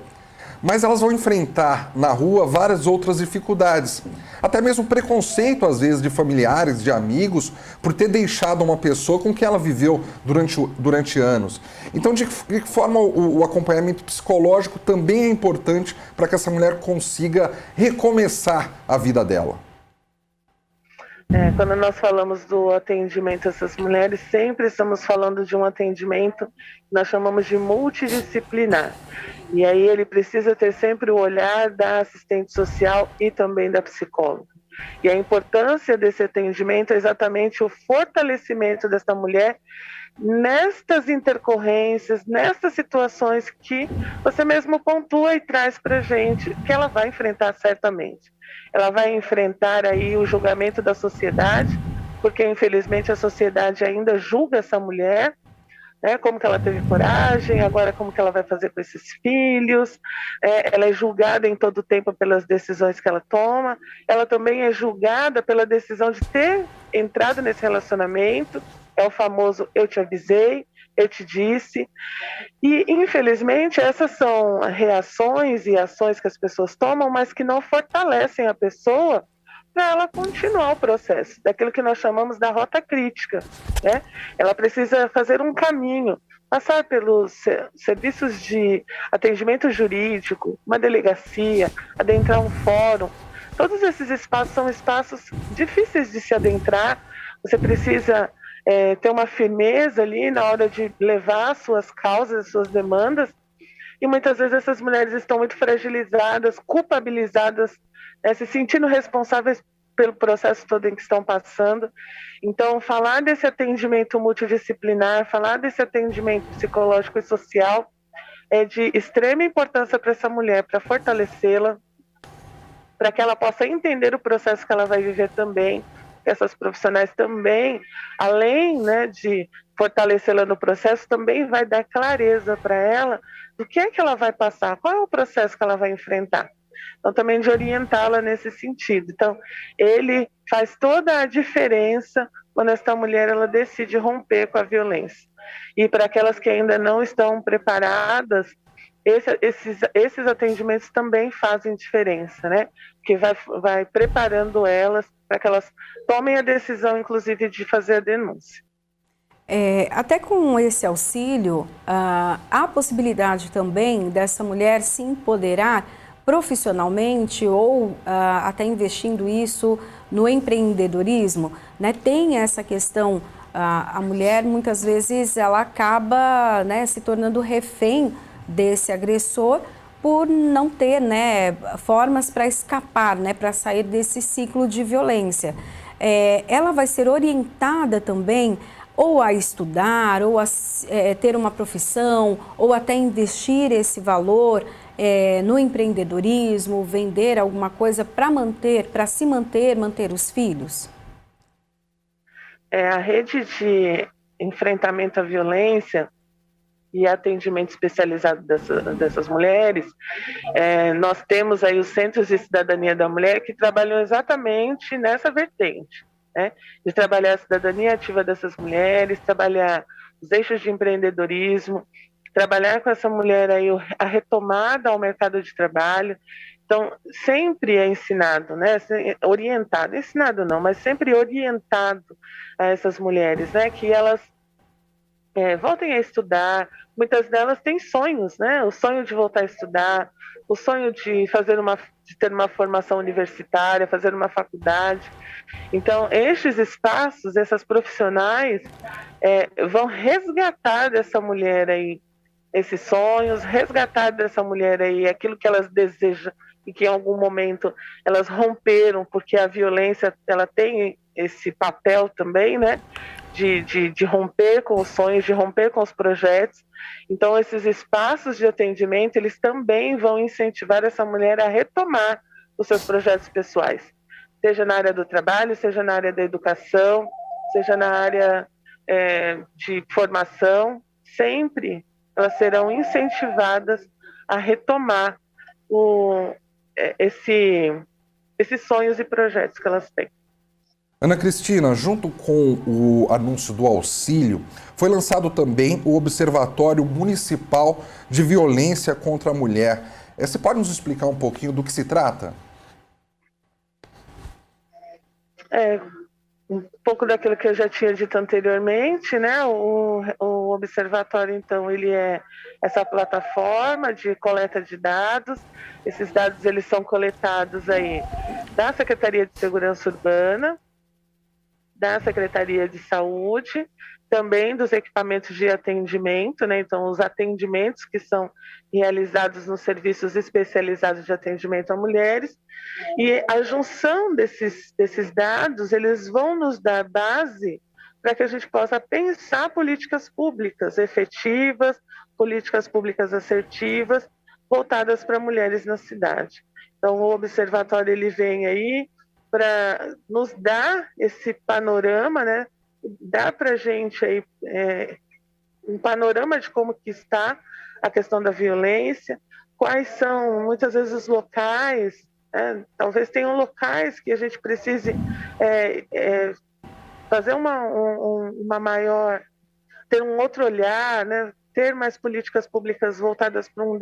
B: Mas elas vão enfrentar na rua várias outras dificuldades. Até mesmo preconceito, às vezes, de familiares, de amigos, por ter deixado uma pessoa com quem ela viveu durante anos. Então, de que forma o acompanhamento psicológico também é importante para que essa mulher consiga recomeçar a vida dela?
H: Quando nós falamos do atendimento a essas mulheres, sempre estamos falando de um atendimento que nós chamamos de multidisciplinar. E aí ele precisa ter sempre o olhar da assistente social e também da psicóloga. E a importância desse atendimento é exatamente o fortalecimento dessa mulher nestas intercorrências, nestas situações que você mesmo pontua e traz para a gente, que ela vai enfrentar certamente. Ela vai enfrentar aí o julgamento da sociedade, porque infelizmente a sociedade ainda julga essa mulher, né, como que ela teve coragem, agora como que ela vai fazer com esses filhos, ela é julgada em todo o tempo pelas decisões que ela toma, ela também é julgada pela decisão de ter entrado nesse relacionamento, é o famoso eu te avisei, eu te disse, e infelizmente essas são reações e ações que as pessoas tomam, mas que não fortalecem a pessoa para ela continuar o processo, daquilo que nós chamamos da rota crítica, né? Ela precisa fazer um caminho, passar pelos serviços de atendimento jurídico, uma delegacia, adentrar um fórum. Todos esses espaços são espaços difíceis de se adentrar, você precisa ter uma firmeza ali na hora de levar as suas causas, as suas demandas, e muitas vezes essas mulheres estão muito fragilizadas, culpabilizadas, se sentindo responsáveis pelo processo todo em que estão passando. Então, falar desse atendimento multidisciplinar, falar desse atendimento psicológico e social é de extrema importância para essa mulher, para fortalecê-la, para que ela possa entender o processo que ela vai viver também, que essas profissionais também, além, né, de fortalecê-la no processo, também vai dar clareza para ela do que é que ela vai passar, qual é o processo que ela vai enfrentar. Então, também de orientá-la nesse sentido. Então, ele faz toda a diferença quando essa mulher ela decide romper com a violência. E para aquelas que ainda não estão preparadas, esses atendimentos também fazem diferença, né? Que vai preparando elas para que elas tomem a decisão, inclusive, de fazer a denúncia.
C: Até com esse auxílio, há possibilidade também dessa mulher se empoderar profissionalmente ou até investindo isso no empreendedorismo, né? Tem essa questão, a mulher muitas vezes ela acaba, né, se tornando refém desse agressor por não ter, né, formas para escapar, né, para sair desse ciclo de violência. Ela vai ser orientada também ou a estudar, ou a ter uma profissão, ou até investir esse valor no empreendedorismo, vender alguma coisa para se manter os filhos?
H: A rede de enfrentamento à violência e atendimento especializado dessas mulheres, nós temos aí os Centros de Cidadania da Mulher que trabalham exatamente nessa vertente, né? De trabalhar a cidadania ativa dessas mulheres, trabalhar os eixos de empreendedorismo, trabalhar com essa mulher aí a retomada ao mercado de trabalho. Então, sempre é ensinado, né, orientado, ensinado não, mas sempre orientado a essas mulheres, né, que elas voltem a estudar. Muitas delas têm sonhos, né, o sonho de voltar a estudar, o sonho de ter uma formação universitária, fazer uma faculdade. Então, estes espaços, essas profissionais vão resgatar dessa mulher aí esses sonhos, resgatar dessa mulher aí aquilo que elas desejam e que em algum momento elas romperam, porque a violência ela tem esse papel também, né, de romper com os sonhos, de romper com os projetos. Então, esses espaços de atendimento, eles também vão incentivar essa mulher a retomar os seus projetos pessoais, seja na área do trabalho, seja na área da educação, seja na área de formação, sempre elas serão incentivadas a retomar esses sonhos e projetos que elas têm.
B: Ana Cristina, junto com o anúncio do auxílio, foi lançado também o Observatório Municipal de Violência contra a Mulher. Você pode nos explicar um pouquinho do que se trata?
H: Um pouco daquilo que eu já tinha dito anteriormente, né? O Observatório, então, ele é essa plataforma de coleta de dados. Esses dados, eles são coletados aí da Secretaria de Segurança Urbana, da Secretaria de Saúde, também dos equipamentos de atendimento, né? Então, os atendimentos que são realizados nos serviços especializados de atendimento a mulheres, e a junção desses dados, eles vão nos dar base para que a gente possa pensar políticas públicas efetivas, políticas públicas assertivas, voltadas para mulheres na cidade. Então, o Observatório, ele vem aí para nos dar esse panorama, né? Dá para a gente aí um panorama de como que está a questão da violência, quais são muitas vezes os locais, talvez tenham locais que a gente precise fazer uma maior, ter um outro olhar, né? Ter mais políticas públicas voltadas para uma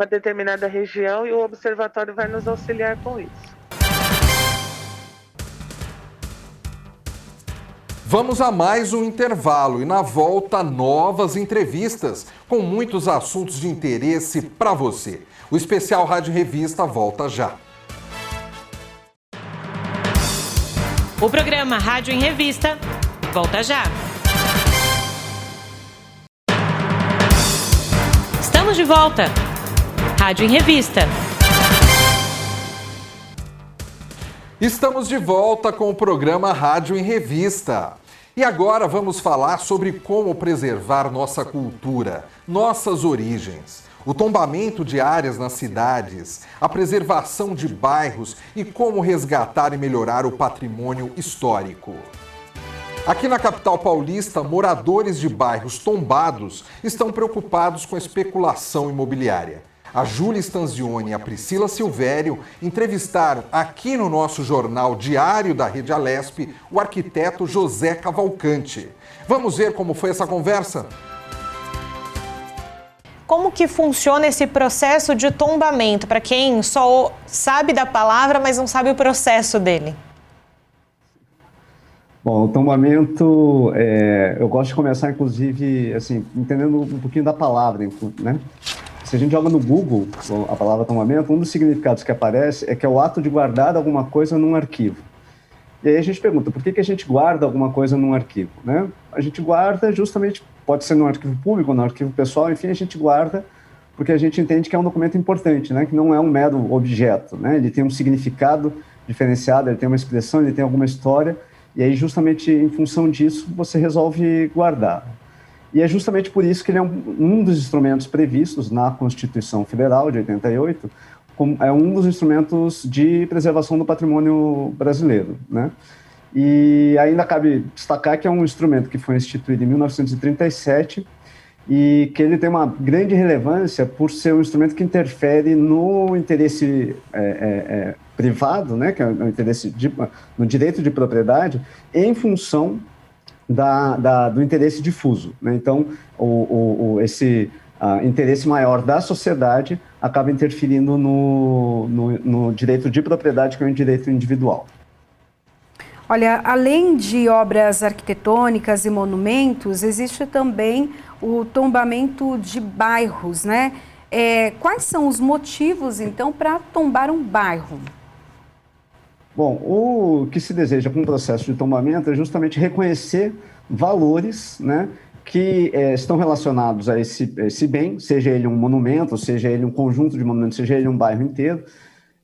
H: determinada região, e o Observatório vai nos auxiliar com isso.
B: Vamos a mais um intervalo e na volta novas entrevistas com muitos assuntos de interesse para você. O especial Rádio Revista volta já.
A: O programa Rádio em Revista volta já. Estamos de volta. Rádio em Revista.
B: Estamos de volta com o programa Rádio em Revista. E agora vamos falar sobre como preservar nossa cultura, nossas origens, o tombamento de áreas nas cidades, a preservação de bairros e como resgatar e melhorar o patrimônio histórico. Aqui na capital paulista, moradores de bairros tombados estão preocupados com a especulação imobiliária. A Júlia Stanzioni e a Priscila Silvério entrevistaram aqui no nosso jornal diário da Rede Alesp o arquiteto José Cavalcante. Vamos ver como foi essa conversa?
A: Como que funciona esse processo de tombamento, para quem só sabe da palavra, mas não sabe o processo dele?
I: Bom, o tombamento, eu gosto de começar, inclusive, assim, entendendo um pouquinho da palavra, né? Se a gente joga no Google a palavra tombamento, um dos significados que aparece é que é o ato de guardar alguma coisa num arquivo. E aí a gente pergunta, por que a gente guarda alguma coisa num arquivo, né? A gente guarda justamente, pode ser num arquivo público, num arquivo pessoal, enfim, a gente guarda porque a gente entende que é um documento importante, né? Que não é um mero objeto, né? Ele tem um significado diferenciado, ele tem uma expressão, ele tem alguma história, e aí justamente em função disso você resolve guardar. E é justamente por isso que ele é um dos instrumentos previstos na Constituição Federal de 88, é um dos instrumentos de preservação do patrimônio brasileiro, né? E ainda cabe destacar que é um instrumento que foi instituído em 1937 e que ele tem uma grande relevância por ser um instrumento que interfere no interesse privado, né, que é o interesse no direito de propriedade, em função do interesse difuso, né? Então, esse interesse maior da sociedade acaba interferindo no direito de propriedade, que é um direito individual.
C: Olha, além de obras arquitetônicas e monumentos, existe também o tombamento de bairros, né? Quais são os motivos, então, para tombar um bairro?
I: Bom, o que se deseja com o processo de tombamento é justamente reconhecer valores, né, que estão relacionados a esse bem, seja ele um monumento, seja ele um conjunto de monumentos, seja ele um bairro inteiro,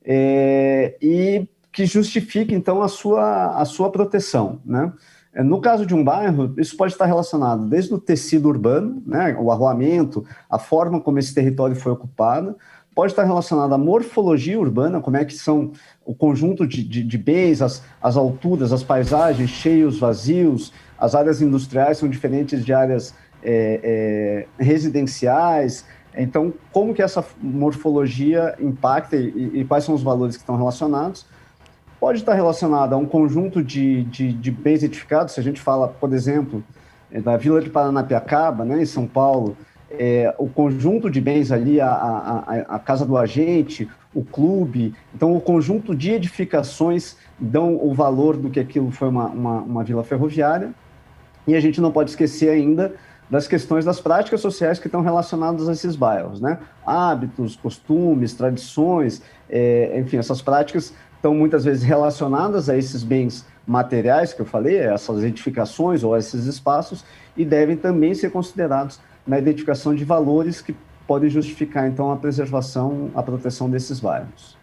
I: e que justifique, então, a sua proteção, né? No caso de um bairro, isso pode estar relacionado desde o tecido urbano, né, o arruamento, a forma como esse território foi ocupado, pode estar relacionado à morfologia urbana, como é que são o conjunto de bens, as alturas, as paisagens, cheios, vazios, as áreas industriais são diferentes de áreas residenciais. Então, como que essa morfologia impacta e quais são os valores que estão relacionados? Pode estar relacionado a um conjunto de bens edificados. Se a gente fala, por exemplo, da Vila de Paranapiacaba, né, em São Paulo, o conjunto de bens ali, a Casa do Agente, o clube, então o conjunto de edificações dão o valor do que aquilo foi uma vila ferroviária. E a gente não pode esquecer ainda das questões das práticas sociais que estão relacionadas a esses bairros, né? Hábitos, costumes, tradições, enfim, essas práticas estão muitas vezes relacionadas a esses bens materiais que eu falei, essas edificações ou esses espaços, e devem também ser considerados na identificação de valores que podem justificar, então, a preservação, a proteção desses bairros.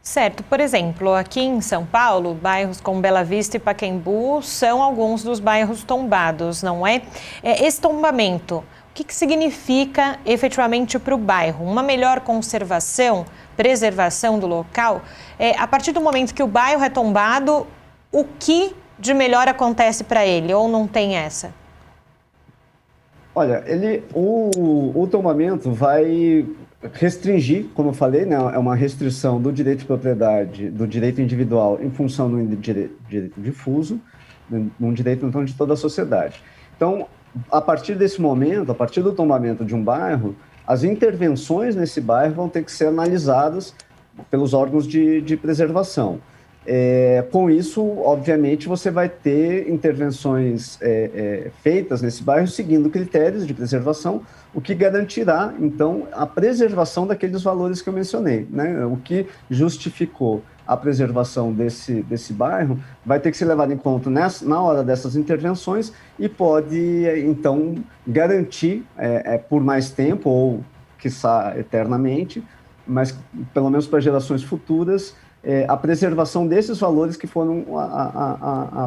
A: Certo. Por exemplo, aqui em São Paulo, bairros como Bela Vista e Pacaembu são alguns dos bairros tombados, não é? Esse tombamento, o que significa efetivamente para o bairro? Uma melhor conservação, preservação do local? A partir do momento que o bairro é tombado, o que de melhor acontece para ele? Ou não tem essa?
I: Olha, o tombamento vai restringir, como eu falei, né, é uma restrição do direito de propriedade, do direito individual em função do direito difuso, um direito, então, de toda a sociedade. Então, a partir desse momento, a partir do tombamento de um bairro, as intervenções nesse bairro vão ter que ser analisadas pelos órgãos de preservação. Com isso, obviamente, você vai ter intervenções feitas nesse bairro seguindo critérios de preservação, o que garantirá, então, a preservação daqueles valores que eu mencionei, né? O que justificou a preservação desse bairro vai ter que ser levado em conta na hora dessas intervenções e pode, então, garantir por mais tempo ou, quiçá, eternamente, mas pelo menos para gerações futuras, a preservação desses valores que foram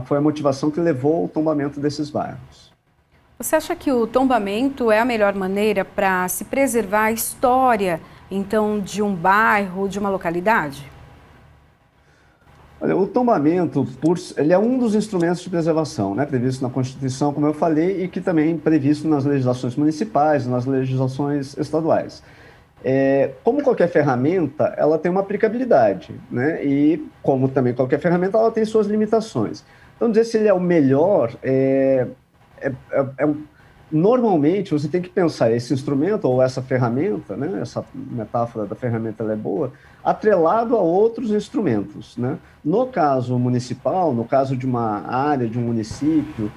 I: foi a motivação que levou ao tombamento desses bairros.
C: Você acha que o tombamento é a melhor maneira para se preservar a história, então, de um bairro, de uma localidade?
I: Olha, o tombamento, ele é um dos instrumentos de preservação, né, previsto na Constituição, como eu falei, e que também é previsto nas legislações municipais, nas legislações estaduais. Como qualquer ferramenta, ela tem uma aplicabilidade, né? E como também qualquer ferramenta, ela tem suas limitações. Então, dizer se ele é o melhor, normalmente você tem que pensar esse instrumento ou essa ferramenta, né? Essa metáfora da ferramenta ela é boa, atrelado a outros instrumentos, né? No caso municipal, no caso de uma área, de um município,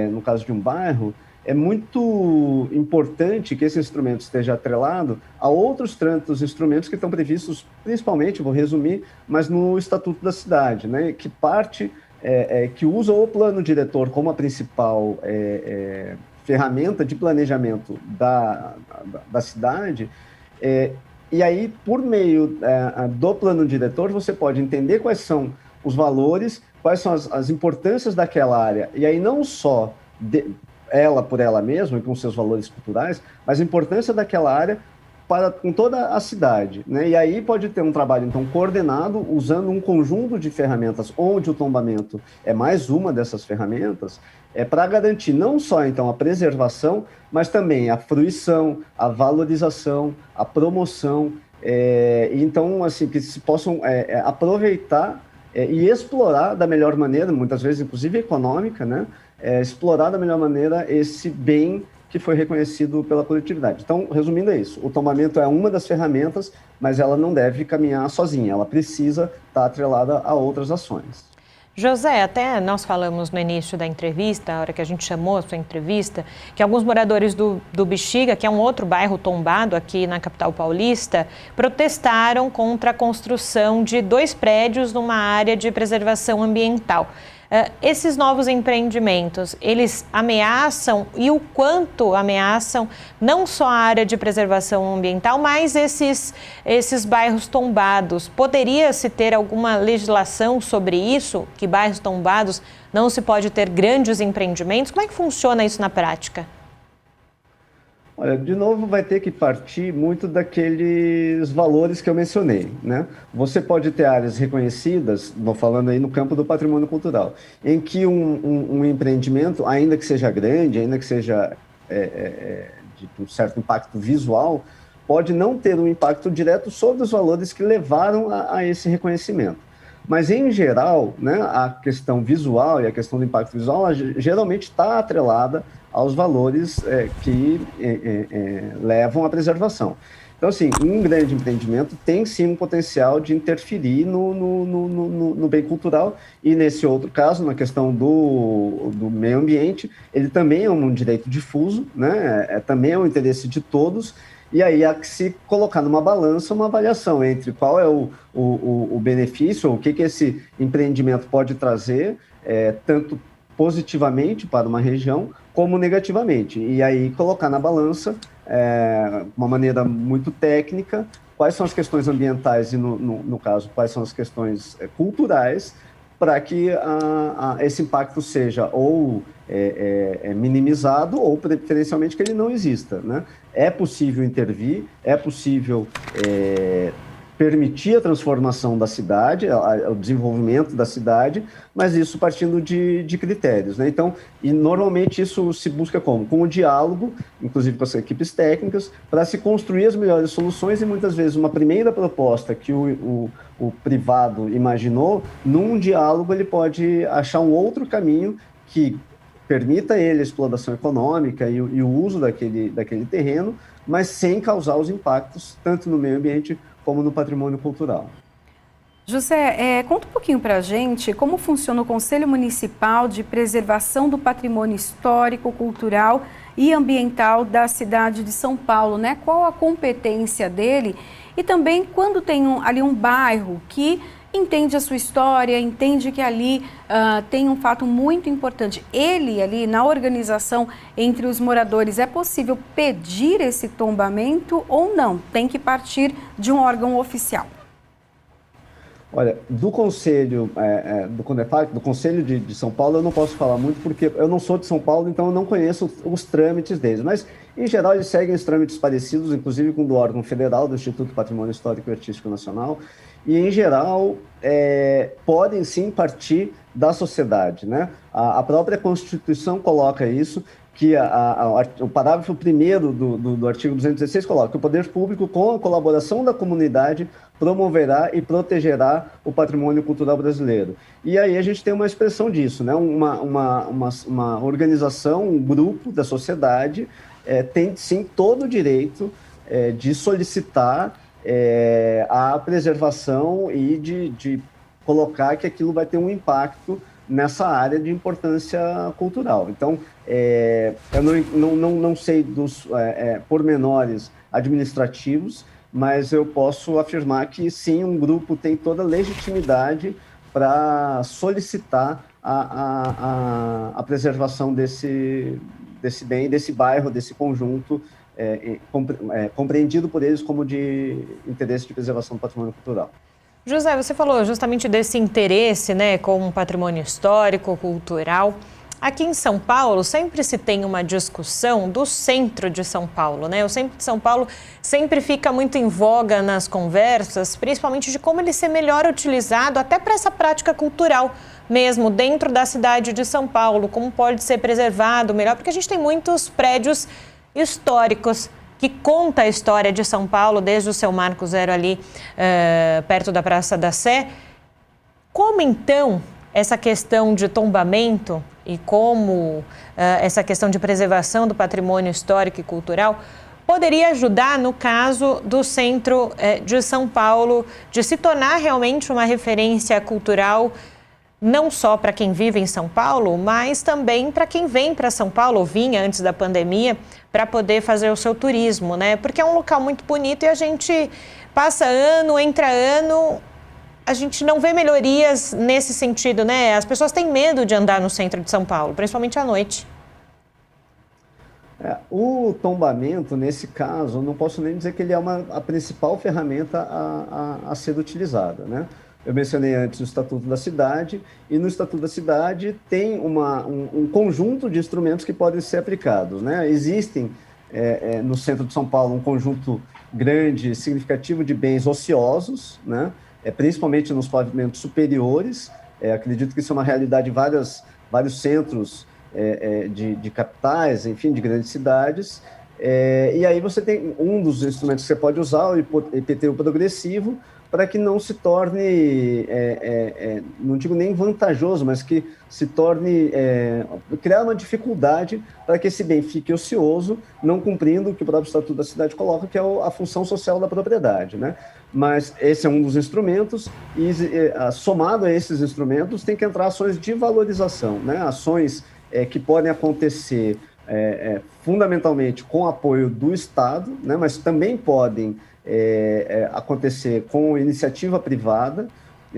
I: no caso de um bairro, é muito importante que esse instrumento esteja atrelado a outros tantos instrumentos que estão previstos, principalmente, vou resumir, mas no Estatuto da Cidade, né, que que usa o plano diretor como a principal ferramenta de planejamento da cidade, e aí, por meio do plano diretor, você pode entender quais são os valores, quais são as importâncias daquela área, e aí não só ela por ela mesma, com seus valores culturais, mas a importância daquela área com toda a cidade, né? E aí pode ter um trabalho, então, coordenado, usando um conjunto de ferramentas, onde o tombamento é mais uma dessas ferramentas, para garantir não só, então, a preservação, mas também a fruição, a valorização, a promoção, então, assim, que se possam aproveitar e explorar da melhor maneira, muitas vezes, inclusive econômica, né? Explorar da melhor maneira esse bem que foi reconhecido pela coletividade. Então, resumindo, é isso. O tombamento é uma das ferramentas, mas ela não deve caminhar sozinha. Ela precisa estar atrelada a outras ações.
A: José, até nós falamos no início da entrevista, a hora que a gente chamou a sua entrevista, que alguns moradores do Bexiga, que é um outro bairro tombado aqui na capital paulista, protestaram contra a construção de 2 prédios numa área de preservação ambiental. Esses novos empreendimentos, eles ameaçam e o quanto ameaçam não só a área de preservação ambiental, mas esses bairros tombados. Poderia-se ter alguma legislação sobre isso, que bairros tombados não se pode ter grandes empreendimentos? Como é que funciona isso na prática?
I: Olha, de novo vai ter que partir muito daqueles valores que eu mencionei, né? Você pode ter áreas reconhecidas, vou falando aí no campo do patrimônio cultural, em que um empreendimento, ainda que seja grande, ainda que seja de um certo impacto visual, pode não ter um impacto direto sobre os valores que levaram a esse reconhecimento. Mas, em geral, né, a questão visual e a questão do impacto visual geralmente está atrelada aos valores que levam à preservação. Então, assim, um grande empreendimento tem, sim, um potencial de interferir no bem cultural e, nesse outro caso, na questão do meio ambiente, ele também é um direito difuso, né, também é um interesse de todos. E aí há que se colocar numa balança uma avaliação entre qual é o benefício, ou o que esse empreendimento pode trazer, tanto positivamente para uma região, como negativamente. E aí colocar na balança, de uma maneira muito técnica, quais são as questões ambientais e, no caso, quais são as questões culturais, para que esse impacto seja ou minimizado ou, preferencialmente, que ele não exista, né? É possível intervir, é possível permitir a transformação da cidade, o desenvolvimento da cidade, mas isso partindo de critérios, né? Então, e normalmente isso se busca como? Com o diálogo, inclusive com as equipes técnicas, para se construir as melhores soluções e muitas vezes uma primeira proposta que o privado imaginou, num diálogo ele pode achar um outro caminho que permita ele a exploração econômica e o uso daquele terreno, mas sem causar os impactos tanto no meio ambiente como no patrimônio cultural.
C: José, conta um pouquinho para a gente como funciona o Conselho Municipal de Preservação do Patrimônio Histórico, Cultural e Ambiental da cidade de São Paulo, né? Qual a competência dele? E também quando tem ali um bairro que entende a sua história, entende que ali tem um fato muito importante. Ele ali, na organização entre os moradores, é possível pedir esse tombamento ou não? Tem que partir de um órgão oficial.
I: Olha, do Conselho, do Conselho de São Paulo, eu não posso falar muito porque eu não sou de São Paulo, então eu não conheço os trâmites deles. Mas, em geral, eles seguem os trâmites parecidos, inclusive com o do órgão federal, do Instituto Patrimônio Histórico e Artístico Nacional. E, em geral, podem sim partir da sociedade, né? A própria Constituição coloca isso, que o parágrafo 1º do artigo 216 coloca que o poder público, com a colaboração da comunidade, promoverá e protegerá o patrimônio cultural brasileiro. E aí a gente tem uma expressão disso, né? Uma organização, um grupo da sociedade tem sim todo o direito de solicitar a preservação e de colocar que aquilo vai ter um impacto nessa área de importância cultural. Então, eu não sei dos pormenores administrativos, mas eu posso afirmar que sim, um grupo tem toda a legitimidade para solicitar a preservação desse bem, desse bairro, desse conjunto, compreendido por eles como de interesse de preservação do patrimônio cultural.
A: José, você falou justamente desse interesse, né, com o patrimônio histórico, cultural. Aqui em São Paulo, sempre se tem uma discussão do centro de São Paulo, né? O centro de São Paulo sempre fica muito em voga nas conversas, principalmente de como ele ser melhor utilizado até para essa prática cultural mesmo, dentro da cidade de São Paulo, como pode ser preservado melhor, porque a gente tem muitos prédios históricos que conta a história de São Paulo, desde o seu Marco Zero ali, perto da Praça da Sé. Como, então, essa questão de tombamento e como essa questão de preservação do patrimônio histórico e cultural poderia ajudar, no caso do centro de São Paulo, de se tornar realmente uma referência cultural, não só para quem vive em São Paulo, mas também para quem vem para São Paulo, ou vinha antes da pandemia, para poder fazer o seu turismo, né? Porque é um local muito bonito e a gente passa ano, entra ano, a gente não vê melhorias nesse sentido, né? As pessoas têm medo de andar no centro de São Paulo, principalmente à noite.
I: O tombamento, nesse caso, não posso nem dizer que ele é a principal ferramenta a ser utilizada, né? Eu mencionei antes o Estatuto da Cidade, e no Estatuto da Cidade tem um conjunto de instrumentos que podem ser aplicados, né? Existem, no centro de São Paulo, um conjunto grande, significativo de bens ociosos, né? Principalmente nos pavimentos superiores. Acredito que isso é uma realidade em vários centros de capitais, enfim, de grandes cidades. E aí você tem um dos instrumentos que você pode usar, o IPTU progressivo, para que não se torne, não digo nem vantajoso, mas que se torne, criar uma dificuldade para que esse bem fique ocioso, não cumprindo o que o próprio Estatuto da Cidade coloca, que é a função social da propriedade, né? Mas esse é um dos instrumentos, e somado a esses instrumentos tem que entrar ações de valorização, né? Ações que podem acontecer fundamentalmente com apoio do Estado, né? Mas também podem acontecer com iniciativa privada,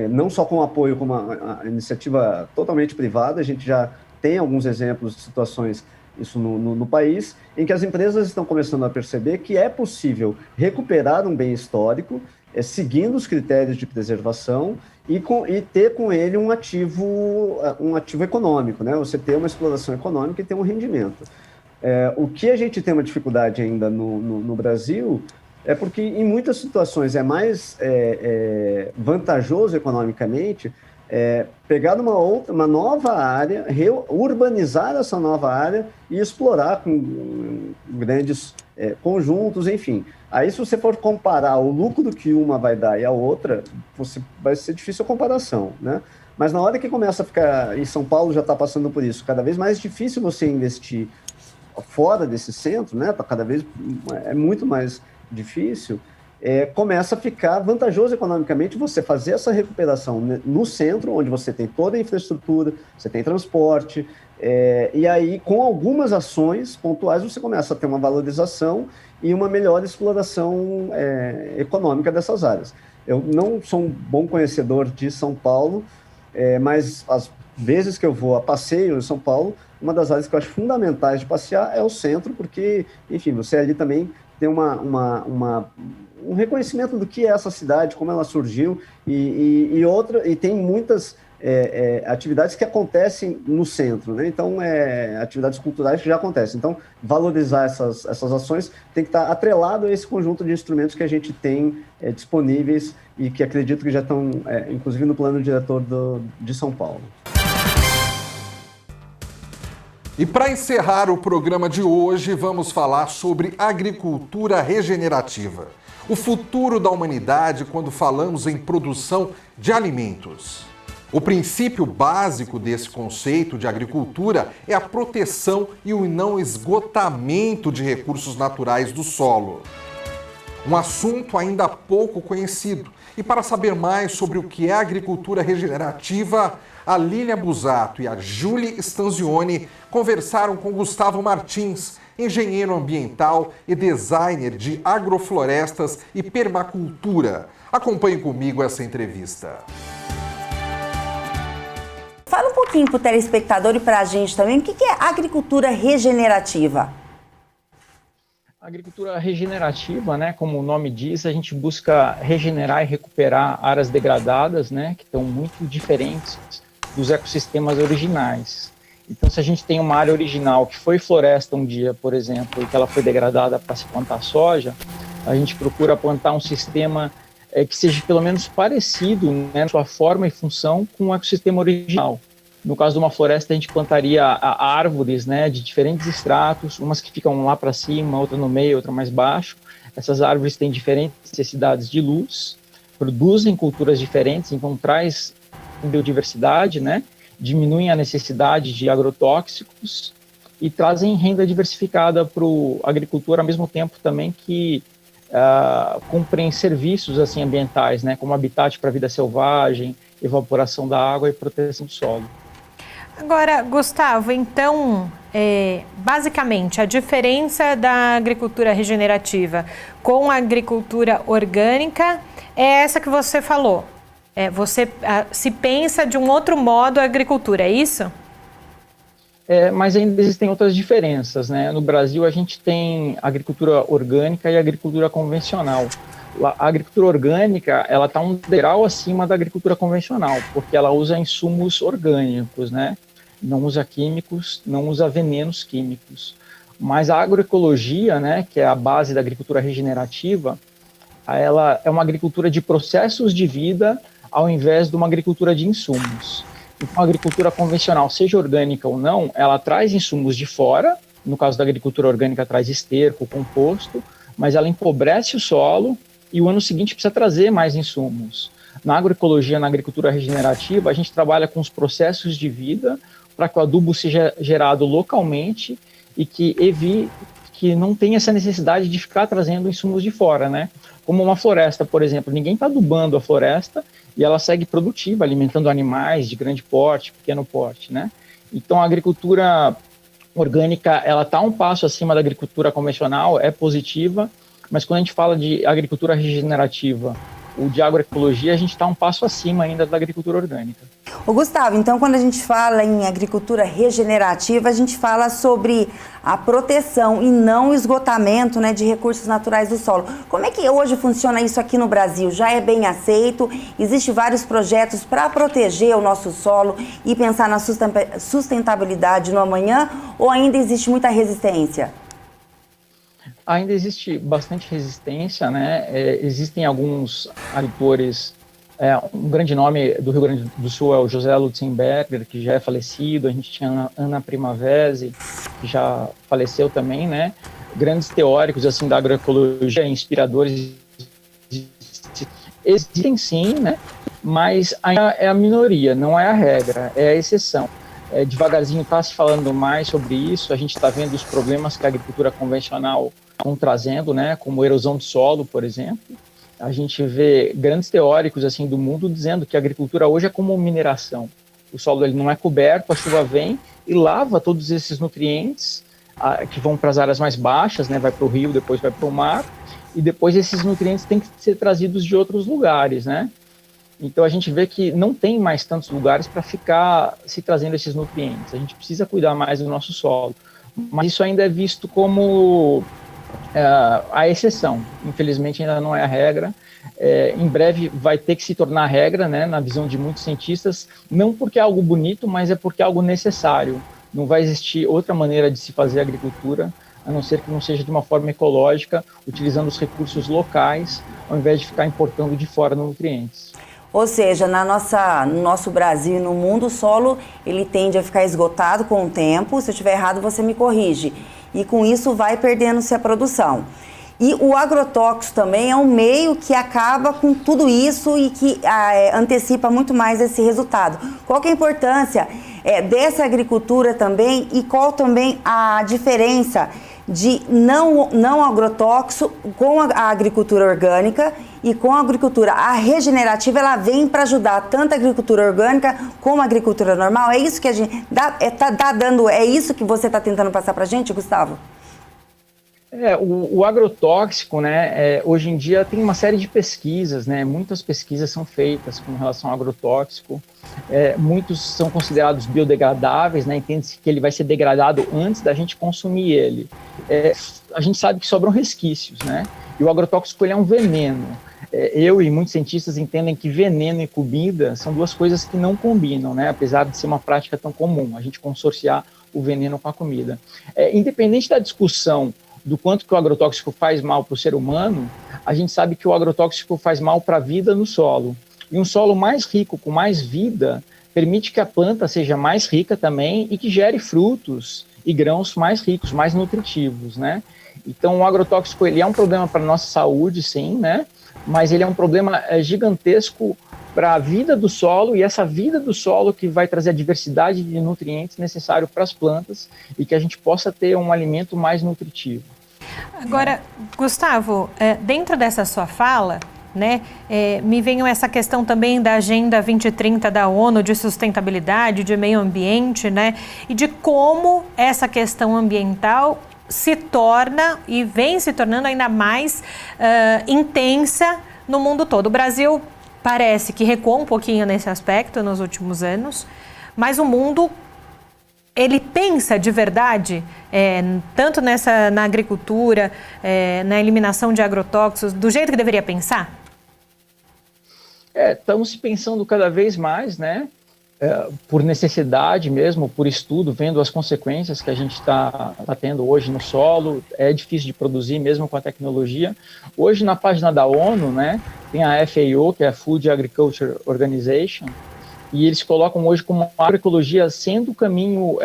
I: não só com apoio, como a iniciativa totalmente privada. A gente já tem alguns exemplos de situações, isso no país, em que as empresas estão começando a perceber que é possível recuperar um bem histórico, seguindo os critérios de preservação e ter com ele um ativo econômico, né? Você ter uma exploração econômica e ter um rendimento. O que a gente tem uma dificuldade ainda no Brasil é porque, em muitas situações, é mais vantajoso economicamente pegar uma nova área, urbanizar essa nova área e explorar com grandes conjuntos, enfim. Aí, se você for comparar o lucro que uma vai dar e a outra, vai ser difícil a comparação, né? Mas na hora que começa a ficar, e São Paulo já está passando por isso, cada vez mais difícil você investir fora desse centro, né? Cada vez é muito mais difícil, começa a ficar vantajoso economicamente você fazer essa recuperação no centro, onde você tem toda a infraestrutura, você tem transporte, e aí com algumas ações pontuais você começa a ter uma valorização e uma melhor exploração econômica dessas áreas. Eu não sou um bom conhecedor de São Paulo, mas as vezes que eu vou a passeio em São Paulo, uma das áreas que eu acho fundamentais de passear é o centro, porque, enfim, você ali também tem um reconhecimento do que é essa cidade, como ela surgiu, e tem muitas atividades que acontecem no centro, né? Então, atividades culturais que já acontecem. Então, valorizar essas ações tem que estar atrelado a esse conjunto de instrumentos que a gente tem disponíveis e que acredito que já estão, inclusive, no plano diretor de São Paulo.
B: E para encerrar o programa de hoje, vamos falar sobre agricultura regenerativa. O futuro da humanidade quando falamos em produção de alimentos. O princípio básico desse conceito de agricultura é a proteção e o não esgotamento de recursos naturais do solo. Um assunto ainda pouco conhecido. E para saber mais sobre o que é agricultura regenerativa, a Lília Busato e a Julie Stanzioni conversaram com Gustavo Martins, engenheiro ambiental e designer de agroflorestas e permacultura. Acompanhe comigo essa entrevista.
F: Fala um pouquinho para o telespectador e para a gente também, o que é agricultura regenerativa?
J: A agricultura regenerativa, né, como o nome diz, a gente busca regenerar e recuperar áreas degradadas, né, que estão muito diferentes dos ecossistemas originais. Então, se a gente tem uma área original que foi floresta um dia, por exemplo, e que ela foi degradada para se plantar soja, a gente procura plantar um sistema que seja pelo menos parecido, né, na sua forma e função com o ecossistema original. No caso de uma floresta, a gente plantaria árvores, né, de diferentes estratos, umas que ficam lá para cima, outra no meio, outra mais baixo. Essas árvores têm diferentes necessidades de luz, produzem culturas diferentes, então traz biodiversidade, né, diminuem a necessidade de agrotóxicos e trazem renda diversificada para o agricultor, ao mesmo tempo também que cumprem serviços assim, ambientais, né, como habitat para a vida selvagem, evaporação da água e proteção do solo.
A: Agora, Gustavo, então, basicamente, a diferença da agricultura regenerativa com a agricultura orgânica é essa que você falou. se pensa de um outro modo a agricultura, é isso?
J: Mas ainda existem outras diferenças, né? No Brasil a gente tem agricultura orgânica e agricultura convencional. A agricultura orgânica, ela está um degrau acima da agricultura convencional, porque ela usa insumos orgânicos, né? Não usa químicos, não usa venenos químicos. Mas a agroecologia, né, que é a base da agricultura regenerativa, ela é uma agricultura de processos de vida ao invés de uma agricultura de insumos. Então, a agricultura convencional, seja orgânica ou não, ela traz insumos de fora, no caso da agricultura orgânica traz esterco, composto, mas ela empobrece o solo e o ano seguinte precisa trazer mais insumos. Na agroecologia, na agricultura regenerativa, a gente trabalha com os processos de vida para que o adubo seja gerado localmente e que não tenha essa necessidade de ficar trazendo insumos de fora, né? Como uma floresta, por exemplo, ninguém está adubando a floresta e ela segue produtiva, alimentando animais de grande porte, pequeno porte, né? Então, a agricultura orgânica, ela está um passo acima da agricultura convencional, é positiva, mas quando a gente fala de agricultura regenerativa ou de agroecologia, a gente está um passo acima ainda da agricultura orgânica.
F: Ô Gustavo, então quando a gente fala em agricultura regenerativa, a gente fala sobre a proteção e não o esgotamento, né, de recursos naturais do solo. Como é que hoje funciona isso aqui no Brasil? Já é bem aceito? Existem vários projetos para proteger o nosso solo e pensar na sustentabilidade no amanhã, ou ainda existe muita resistência?
J: Ainda existe bastante resistência, né? Existem alguns agricultores, um grande nome do Rio Grande do Sul é o José Lutzenberger, que já é falecido. A gente tinha a Ana Primavera, que já faleceu também, né? Grandes teóricos assim da agroecologia, inspiradores, existem sim, né? Mas ainda é a minoria, não é a regra, é a exceção. Devagarzinho está se falando mais sobre isso. A gente está vendo os problemas que a agricultura convencional estão trazendo, né, como erosão de solo, por exemplo. A gente vê grandes teóricos assim do mundo dizendo que a agricultura hoje é como mineração. O solo ele não é coberto, a chuva vem e lava todos esses nutrientes que vão para as áreas mais baixas, né, vai para o rio, depois vai para o mar, e depois esses nutrientes têm que ser trazidos de outros lugares, né? Então a gente vê que não tem mais tantos lugares para ficar se trazendo esses nutrientes. A gente precisa cuidar mais do nosso solo, mas isso ainda é visto como a exceção. Infelizmente ainda não é a regra. Em breve vai ter que se tornar a regra, né, na visão de muitos cientistas, não porque é algo bonito, mas é porque é algo necessário. Não vai existir outra maneira de se fazer agricultura, a não ser que não seja de uma forma ecológica, utilizando os recursos locais, ao invés de ficar importando de fora nutrientes.
F: Ou seja, no nosso Brasil e no mundo, o solo ele tende a ficar esgotado com o tempo. Se eu estiver errado, você me corrige. E com isso vai perdendo-se a produção. E o agrotóxico também é um meio que acaba com tudo isso e que antecipa muito mais esse resultado. Qual que é a importância dessa agricultura também e qual também a diferença de não agrotóxico com a agricultura orgânica e com a agricultura regenerativa? Ela vem para ajudar tanto a agricultura orgânica como a agricultura normal? É isso que a gente é isso que você está tentando passar para a gente, Gustavo?
J: O agrotóxico, né, hoje em dia tem uma série de pesquisas, né, muitas pesquisas são feitas com relação ao agrotóxico, muitos são considerados biodegradáveis, né, entende-se que ele vai ser degradado antes da gente consumir ele. A gente sabe que sobram resquícios, né, e o agrotóxico ele é um veneno. Eu e muitos cientistas entendem que veneno e comida são duas coisas que não combinam, né, apesar de ser uma prática tão comum, a gente consorciar o veneno com a comida. Independente da discussão do quanto que o agrotóxico faz mal para o ser humano, a gente sabe que o agrotóxico faz mal para a vida no solo. E um solo mais rico, com mais vida, permite que a planta seja mais rica também e que gere frutos e grãos mais ricos, mais nutritivos, né? Então, o agrotóxico ele é um problema para a nossa saúde, sim, né? Mas ele é um problema gigantesco para a vida do solo, e essa vida do solo que vai trazer a diversidade de nutrientes necessários para as plantas e que a gente possa ter um alimento mais nutritivo.
A: Agora, Gustavo, dentro dessa sua fala, né, me veio essa questão também da Agenda 2030 da ONU de sustentabilidade, de meio ambiente, né, e de como essa questão ambiental se torna e vem se tornando ainda mais intensa no mundo todo. O Brasil parece que recuou um pouquinho nesse aspecto nos últimos anos, mas o mundo, ele pensa de verdade, tanto na agricultura, na eliminação de agrotóxicos, do jeito que deveria pensar?
J: Estamos pensando cada vez mais, né? Por necessidade mesmo, por estudo, vendo as consequências que a gente está tendo hoje no solo. É difícil de produzir mesmo com a tecnologia. Hoje na página da ONU, né, tem a FAO, que é a Food Agriculture Organization, e eles colocam hoje como a agroecologia sendo o caminho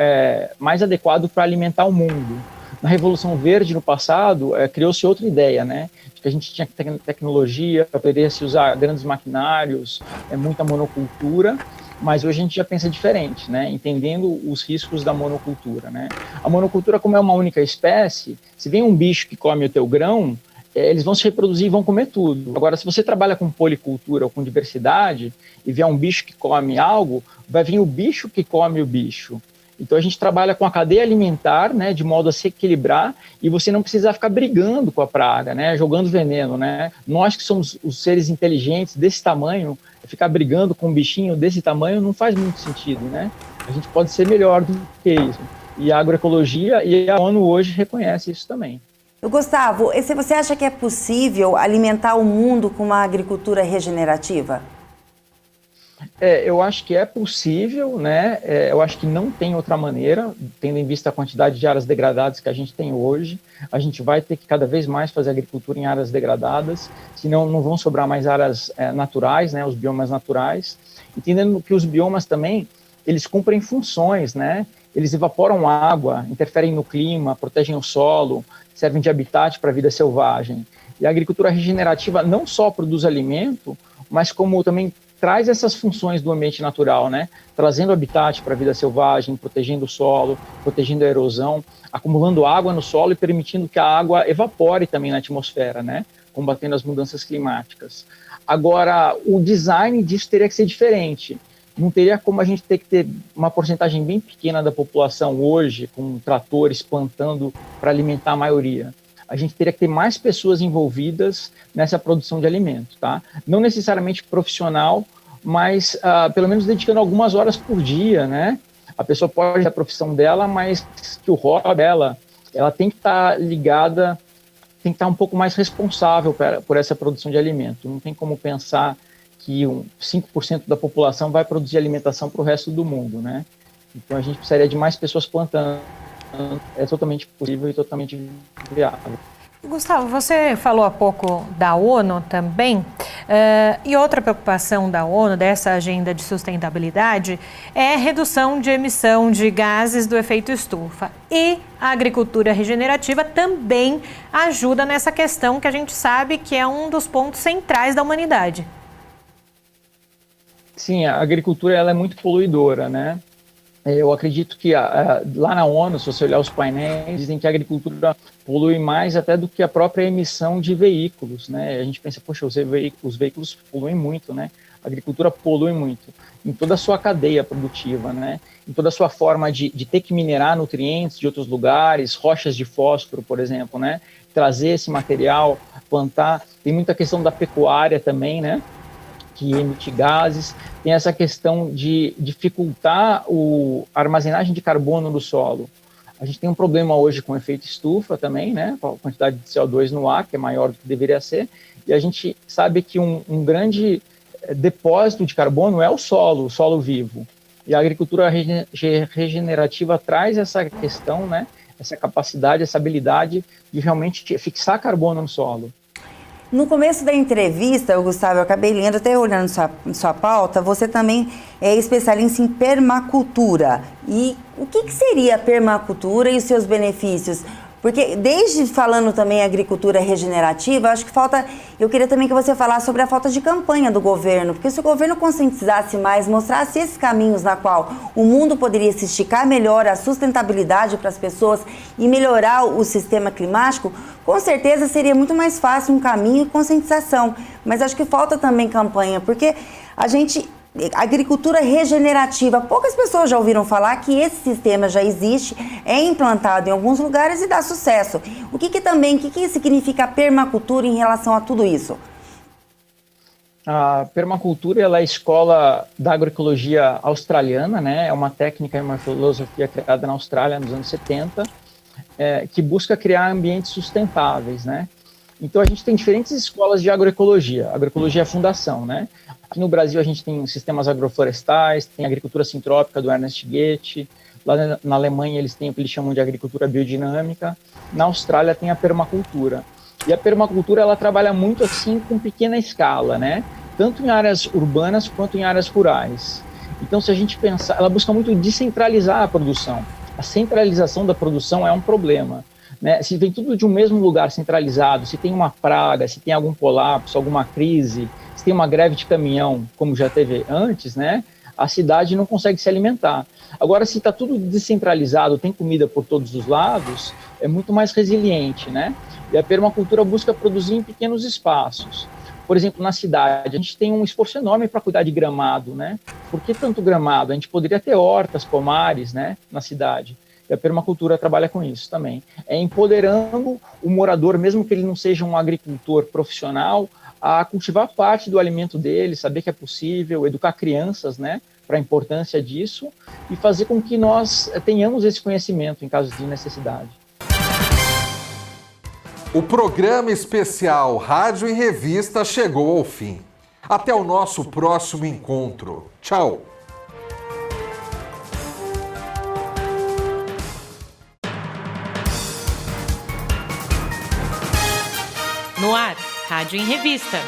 J: mais adequado para alimentar o mundo. Na Revolução Verde, no passado, criou-se outra ideia, né, de que a gente tinha tecnologia, poderia se usar grandes maquinários, muita monocultura, mas hoje a gente já pensa diferente, né? Entendendo os riscos da monocultura, né? A monocultura, como é uma única espécie, se vem um bicho que come o teu grão, eles vão se reproduzir e vão comer tudo. Agora, se você trabalha com policultura ou com diversidade e vier um bicho que come algo, vai vir o bicho que come o bicho. Então a gente trabalha com a cadeia alimentar, né, de modo a se equilibrar, e você não precisa ficar brigando com a praga, né, jogando veneno, né? Nós que somos os seres inteligentes desse tamanho, ficar brigando com um bichinho desse tamanho não faz muito sentido, né? A gente pode ser melhor do que isso. E a agroecologia e a ONU hoje reconhece isso também.
F: Gustavo, você acha que é possível alimentar o mundo com uma agricultura regenerativa?
J: Eu acho que é possível, né? Eu acho que não tem outra maneira, tendo em vista a quantidade de áreas degradadas que a gente tem hoje. A gente vai ter que cada vez mais fazer agricultura em áreas degradadas, senão não vão sobrar mais áreas naturais, né? Os biomas naturais. Entendendo que os biomas também, eles cumprem funções, né? Eles evaporam água, interferem no clima, protegem o solo, servem de habitat para a vida selvagem. E a agricultura regenerativa não só produz alimento, mas como também traz essas funções do ambiente natural, né? Trazendo habitat para a vida selvagem, protegendo o solo, protegendo a erosão, acumulando água no solo e permitindo que a água evapore também na atmosfera, né? Combatendo as mudanças climáticas. Agora, o design disso teria que ser diferente. Não teria como a gente ter que ter uma porcentagem bem pequena da população hoje, com tratores plantando para alimentar a maioria. A gente teria que ter mais pessoas envolvidas nessa produção de alimentos, tá? Não necessariamente profissional, mas pelo menos dedicando algumas horas por dia, né? A pessoa pode ter a profissão dela, mas que o hobby dela, ela tem que estar ligada, tem que estar um pouco mais responsável por essa produção de alimento. Não tem como pensar que 5% da população vai produzir alimentação para o resto do mundo, né? Então a gente precisaria de mais pessoas plantando. É totalmente possível e totalmente viável.
A: Gustavo, você falou há pouco da ONU também, e outra preocupação da ONU, dessa agenda de sustentabilidade, é a redução de emissão de gases do efeito estufa. E a agricultura regenerativa também ajuda nessa questão que a gente sabe que é um dos pontos centrais da humanidade.
J: Sim, a agricultura ela é muito poluidora, né? Eu acredito que lá na ONU, se você olhar os painéis, dizem que a agricultura polui mais até do que a própria emissão de veículos, né? A gente pensa, poxa, os veículos poluem muito, né? A agricultura polui muito em toda a sua cadeia produtiva, né? Em toda a sua forma de ter que minerar nutrientes de outros lugares, rochas de fósforo, por exemplo, né? Trazer esse material, plantar. Tem muita questão da pecuária também, né? Que emite gases, tem essa questão de dificultar a armazenagem de carbono no solo. A gente tem um problema hoje com o efeito estufa também, né, com a quantidade de CO2 no ar, que é maior do que deveria ser, e a gente sabe que um grande depósito de carbono é o solo vivo. E a agricultura regenerativa traz essa questão, né, essa capacidade, essa habilidade de realmente fixar carbono no solo.
F: No começo da entrevista, Gustavo, eu acabei lendo, até olhando sua pauta, você também é especialista em permacultura. E o que seria a permacultura e os seus benefícios? Porque desde falando também em agricultura regenerativa, acho que eu queria também que você falasse sobre a falta de campanha do governo, porque se o governo conscientizasse mais, mostrasse esses caminhos na qual o mundo poderia se esticar melhor, a sustentabilidade para as pessoas e melhorar o sistema climático, com certeza seria muito mais fácil um caminho e conscientização. Mas acho que falta também campanha, porque agricultura regenerativa, poucas pessoas já ouviram falar que esse sistema já existe, é implantado em alguns lugares e dá sucesso. O que significa permacultura em relação a tudo isso?
J: A permacultura ela é a escola da agroecologia australiana, né? É uma técnica e uma filosofia criada na Austrália nos anos 70, que busca criar ambientes sustentáveis, né? Então a gente tem diferentes escolas de agroecologia. Agroecologia é a fundação, né? Aqui no Brasil a gente tem sistemas agroflorestais, tem a agricultura sintrópica do Ernest Goethe. Lá na Alemanha eles têm o que eles chamam de agricultura biodinâmica. Na Austrália tem a permacultura. E a permacultura ela trabalha muito assim com pequena escala, né? Tanto em áreas urbanas quanto em áreas rurais. Então se a gente pensar, ela busca muito descentralizar a produção. A centralização da produção é um problema, né? Se vem tudo de um mesmo lugar centralizado, se tem uma praga, se tem algum colapso, alguma crise, se tem uma greve de caminhão, como já teve antes, né? A cidade não consegue se alimentar. Agora, se está tudo descentralizado, tem comida por todos os lados, é muito mais resiliente, né? E a permacultura busca produzir em pequenos espaços. Por exemplo, na cidade, a gente tem um esforço enorme para cuidar de gramado, né? Por que tanto gramado? A gente poderia ter hortas, pomares, né, na cidade. E a permacultura trabalha com isso também. É empoderando o morador, mesmo que ele não seja um agricultor profissional, a cultivar parte do alimento dele, saber que é possível, educar crianças, né, para a importância disso e fazer com que nós tenhamos esse conhecimento em caso de necessidade.
B: O programa especial Rádio em Revista chegou ao fim. Até o nosso próximo encontro. Tchau!
K: No ar, Rádio em Revista.